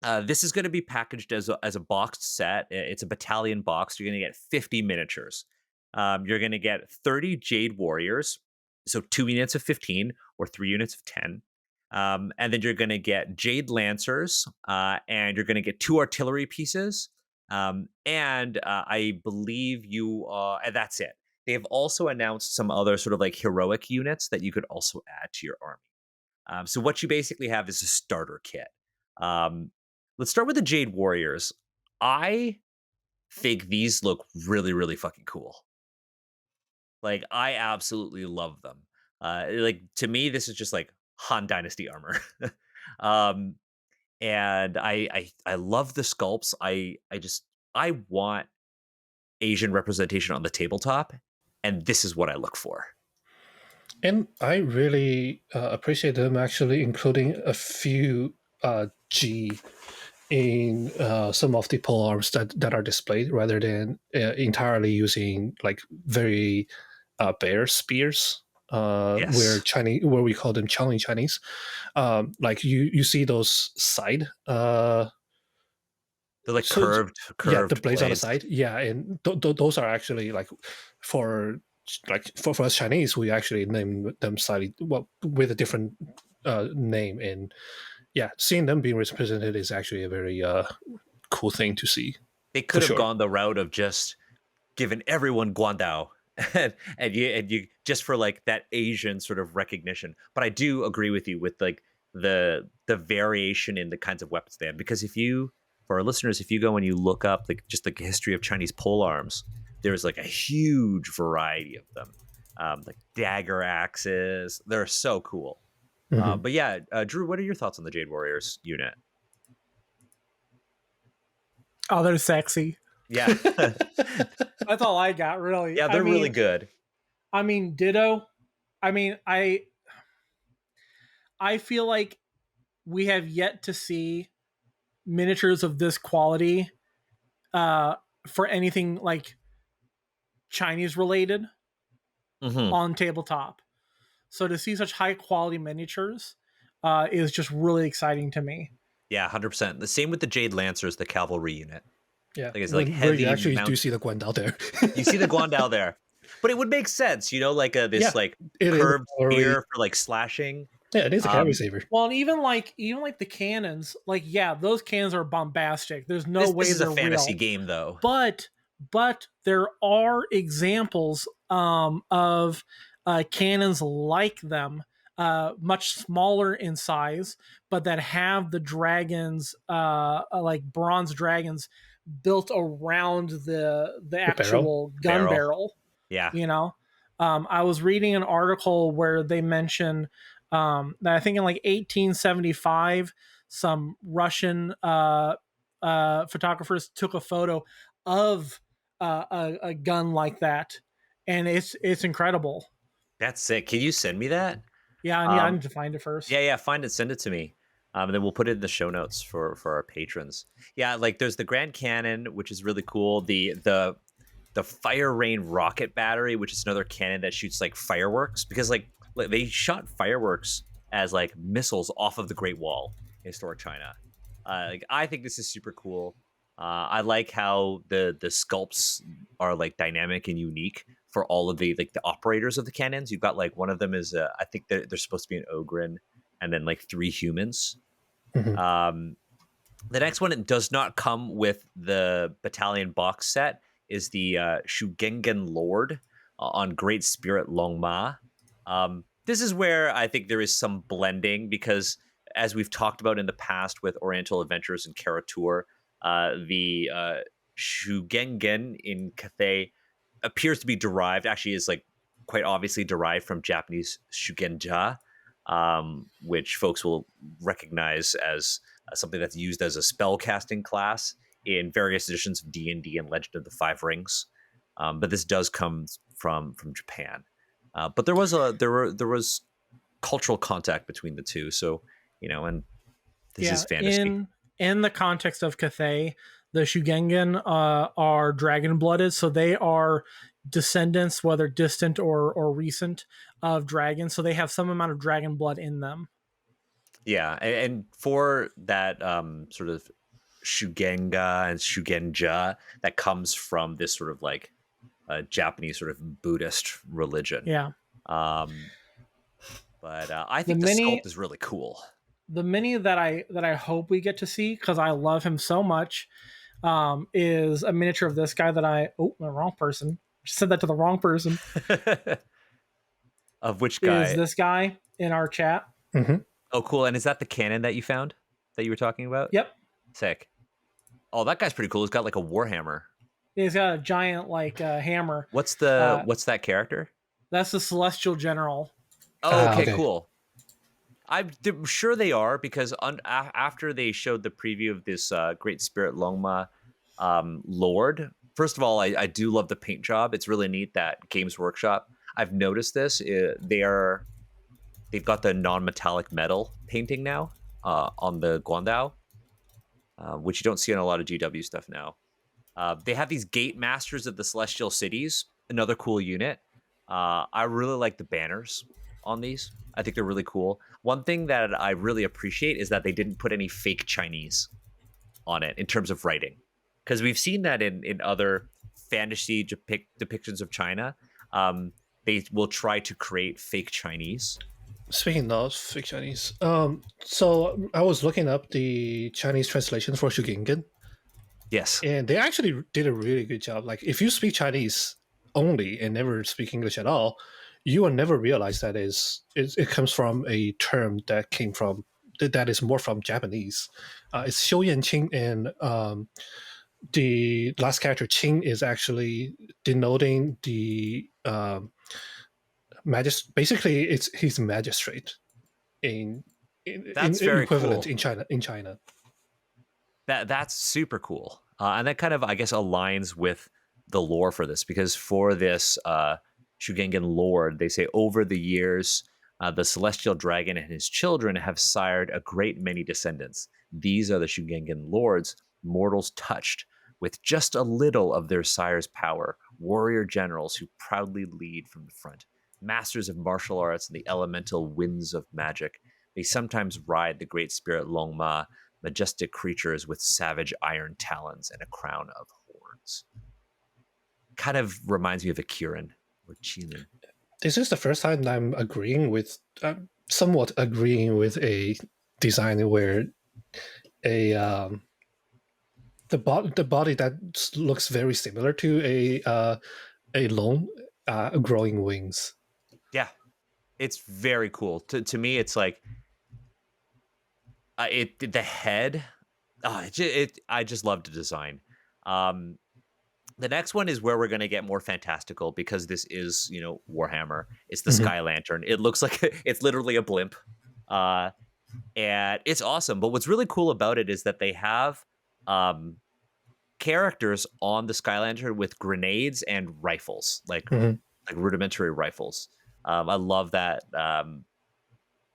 this is going to be packaged as a boxed set. It's a battalion box. You're going to get 50 miniatures. You're going to get 30 Jade Warriors, so 2 units of 15 or 3 units of 10. And then you're going to get Jade Lancers, and you're going to get 2 artillery pieces. And I believe and that's it. They've also announced some other sort of like heroic units that you could also add to your army. So what you basically have is a starter kit. Um, let's start with the Jade Warriors. I think these look really, really fucking cool. Like I absolutely love them. Like to me, this is just like Han Dynasty armor. um, and I love the sculpts. I want Asian representation on the tabletop, and this is what I look for. And I really appreciate them actually including a few G in some of the pole arms that are displayed rather than entirely using like very bare spears. Yes, Where we call them Changling Chinese, like you see those side, they're like so yeah, the curved blades on the blades. side, yeah, and those are actually like for for us Chinese, we actually name them slightly well with a different name, and yeah, seeing them being represented is actually a very cool thing to see They for could have sure. gone the route of just giving everyone Guandao and you just for like that Asian sort of recognition. But I do agree with you with like the variation in the kinds of weapons they have. Because if you for our listeners, if you go and you look up like just the history of Chinese pole arms, there's like a huge variety of them. Like dagger axes, they're so cool. Hmm. But yeah, Drew, what are your thoughts on the Jade Warriors unit? Oh, they're sexy. Yeah, That's all I got, really. yeah, they're really good. Ditto. I mean, I feel like we have yet to see miniatures of this quality uh, for anything like Chinese related. Hmm. on tabletop. So to see such high quality miniatures is just really exciting to me. Yeah, 100%. The same with the Jade Lancers, the cavalry unit. Yeah, Like it's like where you heavy actually mount. do see the Guandao there. You see the Guandao there, but it would make sense, like this Yeah, like it is curved already. spear for like slashing. Yeah, it is a cavalry Um, saber. Well, and even like the cannons, like yeah, those cannons are bombastic. There's no this way is a they're fantasy real. game, though. but there are examples of cannons like them, much smaller in size, but that have the dragons, like bronze dragons, built around the The barrel. actual gun Barrel. barrel. Yeah, You know, I was reading an article where they mention that I think in like 1875, some Russian photographers took a photo of a gun like that, and it's incredible. that's sick. Can you send me that? Yeah, and yeah, I Um, need to find it yeah, first. yeah. Find it, send it to me, and then we'll put it in the show notes for our patrons. Yeah, like there's the Grand Cannon, which is really cool. The Fire Rain rocket battery, which is another cannon that shoots like fireworks, because like they shot fireworks as like missiles off of the Great Wall in historic China. Like I think this is super cool. I like how the sculpts are like dynamic and unique for all of the like the operators of the cannons. You've got like one of them is I think they're supposed to be an ogren, and then like 3 humans. Mhm. Um, the next one, it does not come with the battalion box set, is the Shugengen Lord on Great Spirit Longma. This is where I think there is some blending, because, as we've talked about in the past with Oriental Adventures and Karatur, the Shugengen in Cathay appears to be derived, actually is like quite obviously derived from Japanese Shugenja, which folks will recognize as something that's used as a spell casting class in various editions of D&D and Legend of the Five Rings. But this does come from Japan. But there was cultural contact between the two, so and this is Yeah, fantasy. in the context of Cathay, the Shugengen are dragon blooded, so they are descendants, whether distant or recent, of dragons. So they have some amount of dragon blood in them. Yeah, and for that sort of Shugenga and Shugenja, that comes from this sort of like Japanese sort of Buddhist religion. Yeah, Um, but I the think the mini sculpt is really cool. the mini that I hope we get to see, because I love him so much, is a miniature of this guy that the wrong person. Just said that to the wrong person. Of which Is guy? this guy in our chat? Mhm. Oh, cool. And is that the cannon that you found that you were talking about? Yep. Sick. Oh, that guy's pretty cool. He's got like a Warhammer. He's got a giant hammer. Uh, What's that character? that's the Celestial General. Oh, okay, Okay. cool. I'm sure they are, because after they showed the preview of this Great Spirit Longma Lord, first of all, I do love the paint job. It's really neat that Games Workshop, I've noticed this, they've got the non-metallic metal painting now on the Guandao, which you don't see on a lot of GW stuff now. They have these Gate Masters of the Celestial Cities, another cool unit. I really like the banners on these. I think they're really cool. One thing that I really appreciate is that they didn't put any fake Chinese on it in terms of writing, because we've seen that in other fantasy depictions of China. They will try to create fake Chinese. Speaking of fake Chinese, so I was looking up the Chinese translation for Shugingen, Yes. and they actually did a really good job. Like, if you speak Chinese only and never speak English at all, you will never realize that it comes from a term that came from that is more from Japanese. It's Xiu Yan Qing, and the last character Qing is actually denoting the Basically, he's a magistrate in That's very equivalent cool. in China. In China, That's super cool, and that kind of, I guess, aligns with the lore for this, because for this Shugengen Lord, they say over the years, the celestial dragon and his children have sired a great many descendants. These are the Shugengen Lords, mortals touched with just a little of their sire's power warrior generals who proudly lead from the front, masters of martial arts and the elemental winds of magic. They sometimes ride the great spirit Longma, majestic creatures with savage iron talons and a crown of horns. Kind of reminds me of a Kirin or Qilin. This is the first time I'm somewhat agreeing with a design where the body that looks very similar to a long growing wings. Yeah, it's very cool. To me, it's like the head. Oh, I just love the design. The next one is where we're going to get more fantastical because this is, Warhammer. It's the Sky Lantern. It looks like it's literally a blimp. And it's awesome. But what's really cool about it is that they have characters on the Sky Lantern with grenades and rifles, like rudimentary rifles. I love that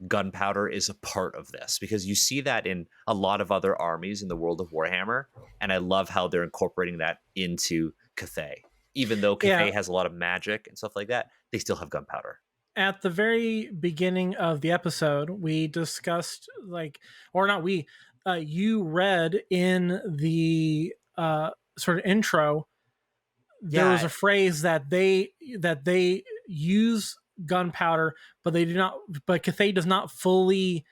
gunpowder is a part of this because you see that in a lot of other armies in the world of Warhammer, and I love how they're incorporating that into Cathay. Even though Cathay has a lot of magic and stuff like that, they still have gunpowder. At the very beginning of the episode, we discussed you read in the sort of intro, there was a phrase that they use gunpowder, but Cathay does not fully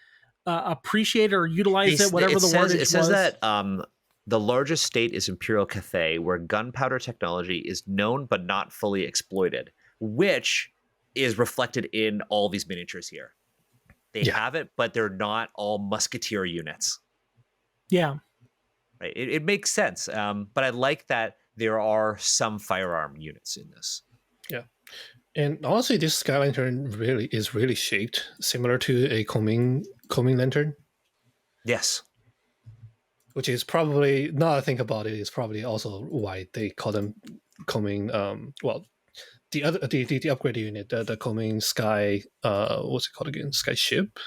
appreciate or utilize it, whatever the wordage was. It says that the largest state is Imperial Cathay, where gunpowder technology is known but not fully exploited, which is reflected in all these miniatures here. They have it, but they're not all musketeer units. Yeah. Right. It makes sense. But I like that there are some firearm units in this. Yeah. And honestly, this Sky Lantern is really shaped similar to a combing lantern. Yes. Which is probably, now I think about it, is probably also why they call them combing. The upgraded unit, the combing Sky, what's it called again? Sky ship.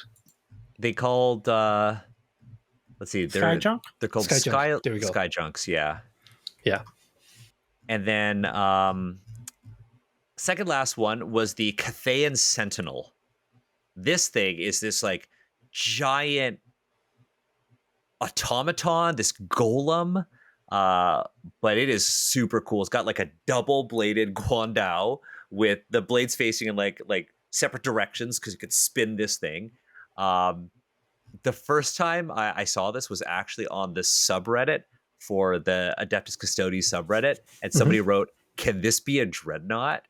They called. Let's see. Sky Junk. They're called Sky Junks. Yeah. Yeah. And then second last one was the Cathayan Sentinel. This thing is this like giant automaton, this golem, but it is super cool. It's got like a double-bladed guandao with the blades facing in like separate directions because you could spin this thing. The first time I saw this was actually on the subreddit for the Adeptus Custodes subreddit, and somebody wrote, "Can this be a dreadnought?"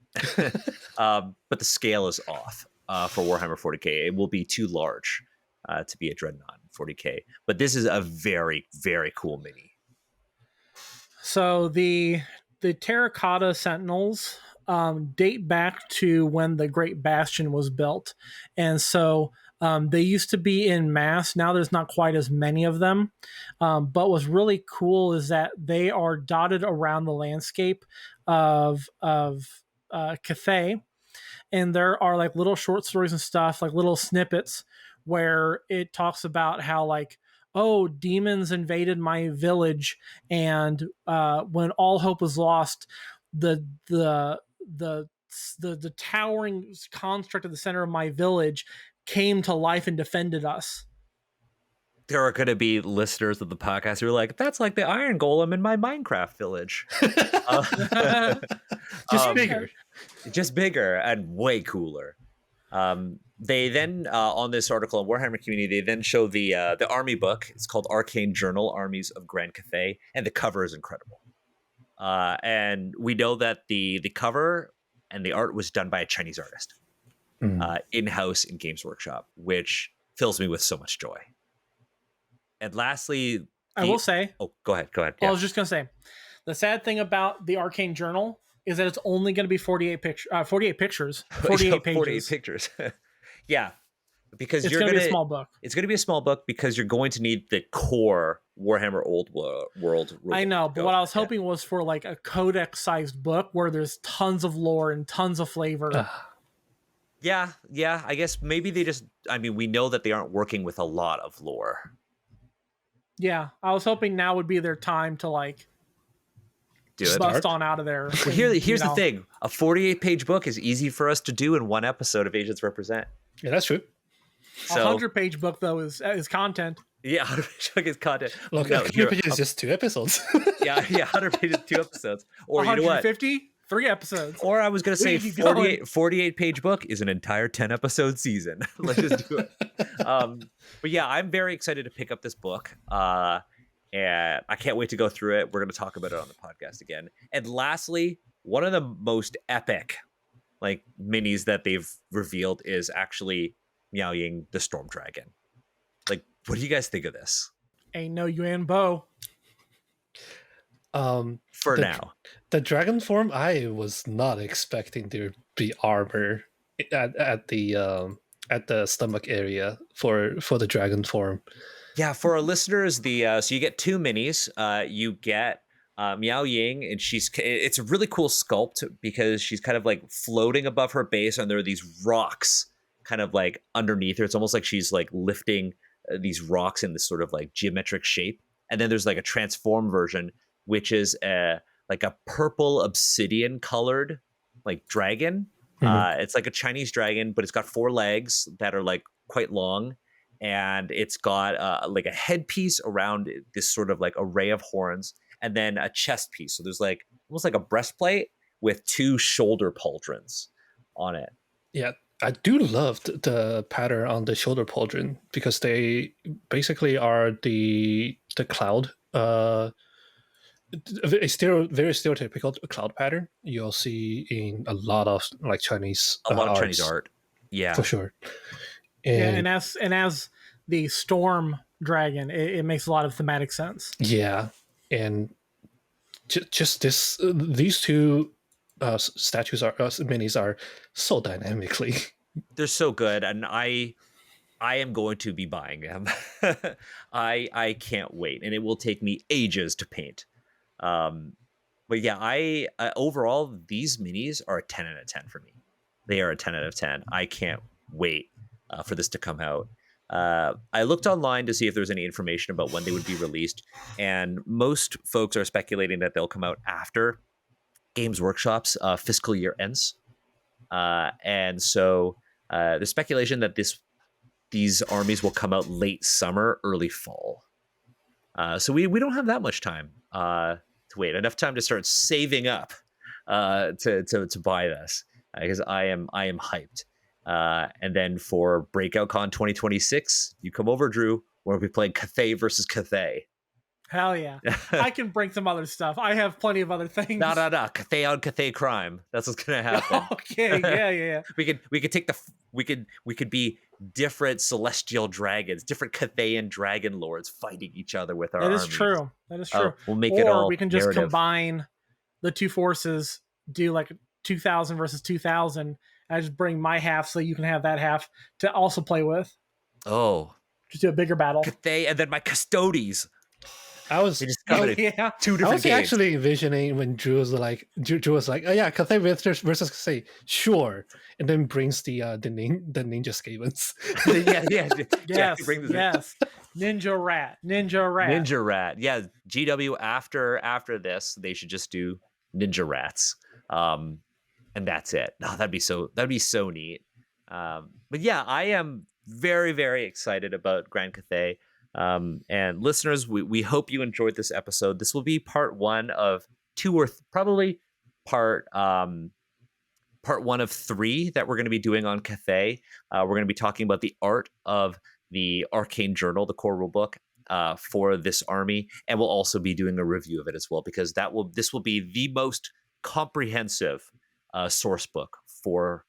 But the scale is off for Warhammer 40k. It will be too large to be a dreadnought in 40k. But this is a very, very cool mini. So the terracotta sentinels date back to when the Great Bastion was built, and so they used to be in mass. Now there's not quite as many of them, but what's really cool is that they are dotted around the landscape of Cathay, and there are like little short stories and stuff, like little snippets where it talks about how like, oh, demons invaded my village, and when all hope was lost, the towering construct at the center of my village came to life and defended us. There are going to be listeners of the podcast who are like, that's like the Iron Golem in my Minecraft village. Just bigger and way cooler. They then, on this article on Warhammer Community, they then show the army book. It's called Arcane Journal, Armies of Grand Cathay, and the cover is incredible. And we know that the cover and the art was done by a Chinese artist in-house in Games Workshop, which fills me with so much joy. And lastly, I will say... Oh, go ahead. Yeah. I was just going to say, the sad thing about the Arcane Journal is that it's only going to be 48 pictures, 48 pages. 48 pictures. Yeah. Because it's going to be a small book. It's going to be a small book because you're going to need the core Warhammer Old World. I know, but what I was hoping was for like a codex-sized book where there's tons of lore and tons of flavor. Yeah. I guess maybe they just... I mean, we know that they aren't working with a lot of lore. Yeah, I was hoping now would be their time to like Do Just it. start. bust on out of there. Well, here's the thing: a 48-page book is easy for us to do in one episode of Agents Represent. Yeah, that's true. A So 100-page book though is content. yeah, 100-page book is content. Look, No, you're, it's just 2 episodes. yeah, 100 pages, 2 episodes. Or you know what? 150, 3 episodes. Or I was going to say We keep going. 48-page book is an entire 10-episode season. Let's just do it. But yeah, I'm very excited to pick up this book. And I can't wait to go through it. We're going to talk about it on the podcast again. And lastly, one of the most epic like minis that they've revealed is actually Miao Ying, the Storm Dragon. Like, what do you guys think of this? Ain't no Yuan Bo. For now, The dragon form, I was not expecting there to be armor at the stomach area for the dragon form. yeah. For our listeners, the so you get 2 minis. You get Miao Ying, and it's a really cool sculpt because she's kind of like floating above her base, and there are these rocks kind of like underneath her. It's almost like she's like lifting these rocks in this sort of like geometric shape. And then there's like a transformed version, which is like a purple obsidian colored like dragon. It's like a Chinese dragon, but it's got 4 legs that are like quite long, and it's got like a headpiece around this sort of like array of horns, and then a chest piece. So there's like almost like a breastplate with 2 shoulder pauldrons on it. Yeah, I do love the pattern on the shoulder pauldron because they basically are the cloud. A very stereotypical cloud pattern you'll see in a lot of like Chinese Chinese art. Yeah, for sure. And as the storm dragon, it makes a lot of thematic sense. Yeah, and just these 2 statues minis are so dynamically. they're so good, and I am going to be buying them. I can't wait, and it will take me ages to paint. But yeah, I overall these minis are a 10 out of 10 for me. They are a 10 out of 10. I can't wait for this to come out. I looked online to see if there's any information about when they would be released, and most folks are speculating that they'll come out after Games Workshop's fiscal year ends. And so there's speculation that these armies will come out late summer, early fall. So we don't have that much time to wait. Enough time to start saving up to buy this because I am hyped. And then for Breakout Con 2026, you come over, Drew. We'll be playing Cathay versus Cathay. Hell yeah. I can bring some other stuff. I have plenty of other things. No. Cathay on Cathay crime. That's what's gonna happen. Okay, yeah. We could be different celestial dragons, different Cathayan dragon lords fighting each other with our That is armies. true. That is true. We'll make or it all we can just narrative. combine the 2 forces, do like 2000 versus 2000. I just bring my half so you can have that half to also play with. Oh, Just do a bigger battle. Cathay, and then my custodies. I was They just come in yeah. 2 I different was games. actually envisioning when Drew was like, oh yeah, Cathay versus Cathay, sure, and then brings the ninja Scavens. Yes. bring this in. Yes. Ninja rat. Ninja Rat. Yeah, GW after this, they should just do Ninja Rats. And that's it. Oh, that'd be so neat. But yeah, I am very, very excited about Grand Cathay. And listeners, we hope you enjoyed this episode. This will be part 1 of 2 or probably part 1 of 3 that we're going to be doing on Cathay. We're going to be talking about the art of the Arcane Journal, the core rulebook for this army, and we'll also be doing a review of it as well because this will be the most comprehensive source book for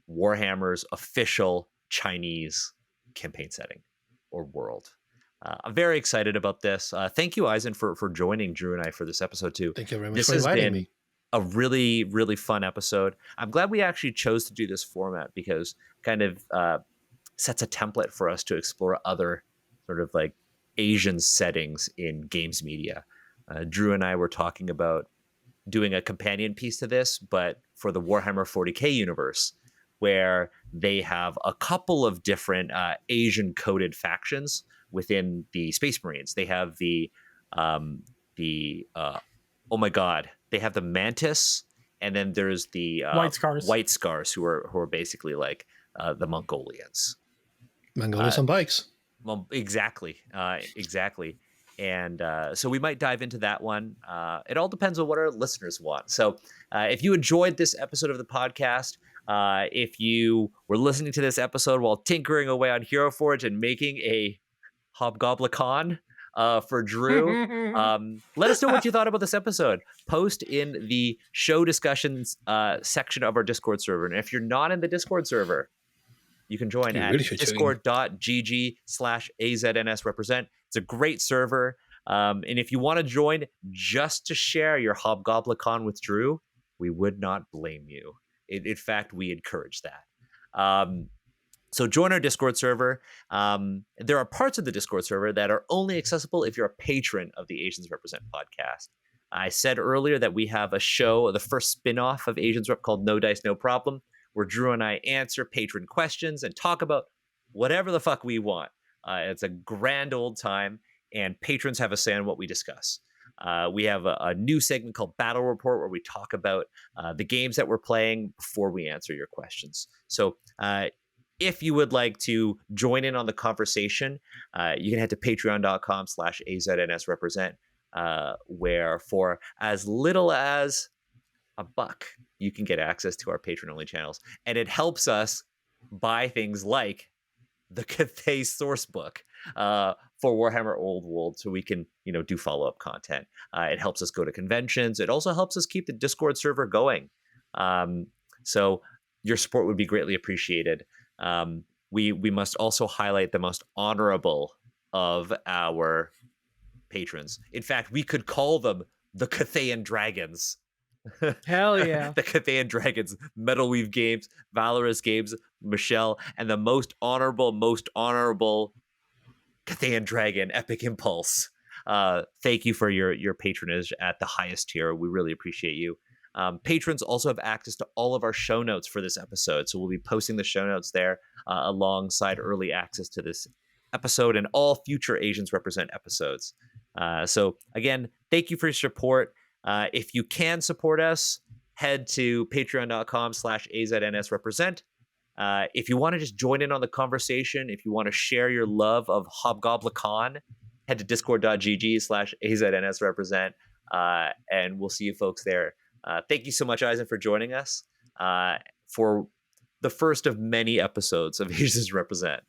Warhammer's official Chinese campaign setting or world. I'm very excited about this. Thank you, Izen, for joining Drew and I for this episode too. Thank you very much This for has inviting been me. a really, really fun episode. I'm glad we actually chose to do this format because kind of sets a template for us to explore other sort of like Asian settings in games media. Drew and I were talking about doing a companion piece to this, but for the Warhammer 40K universe, where they have a couple of different Asian coded factions within the Space Marines. They have the oh my god, they have the mantis, and then there's the White Scars. white scars who are basically like the Mongolians. Mongolians on bikes. Well, exactly. And so we might dive into that one. It all depends on what our listeners want. So if you enjoyed this episode of the podcast, if you were listening to this episode while tinkering away on Hero Forge and making a Hobgoblin for Drew, let us know what you thought about this episode. Post in the show discussions section of our Discord server. And if you're not in the Discord server, you can join You at really should join. discord.gg/AZNSrepresent. It's a great server. And if you want to join just to share your Hobgoblin with Drew, we would not blame you. In fact, we encourage that. So join our Discord server. There are parts of the Discord server that are only accessible if you're a patron of the Asians Represent podcast. I said earlier that we have a show, the first spin-off of Asians Rep called No Dice, No Problem, where Drew and I answer patron questions and talk about whatever the fuck we want. It's a grand old time, and patrons have a say on what we discuss. We have a new segment called Battle Report, where we talk about the games that we're playing before we answer your questions. So if you would like to join in on the conversation, you can head to patreon.com/AZNSrepresent, where for as little as $1, you can get access to our patron-only channels. And it helps us buy things like the Cathay source book for Warhammer Old World, so we can, do follow-up content. It helps us go to conventions. It also helps us keep the Discord server going. So your support would be greatly appreciated. We must also highlight the most honorable of our patrons. In fact, we could call them the Cathayan Dragons. Hell yeah. The Cathayan Dragons, Metal Weave Games, Valorous Games, Michelle, and the most honorable Cathayan Dragon, Epic Impulse. Thank you for your patronage at the highest tier. We really appreciate you. Patrons also have access to all of our show notes for this episode, so we'll be posting the show notes there alongside early access to this episode and all future Asians Represent episodes. So again, thank you for your support. If you can support us, head to patreon.com/AZNSrepresent. If you want to just join in on the conversation, if you want to share your love of Hobgoblin, head to discord.gg/AZNSrepresent, and we'll see you folks there. Thank you so much, Izen, for joining us for the first of many episodes of Asians Represent.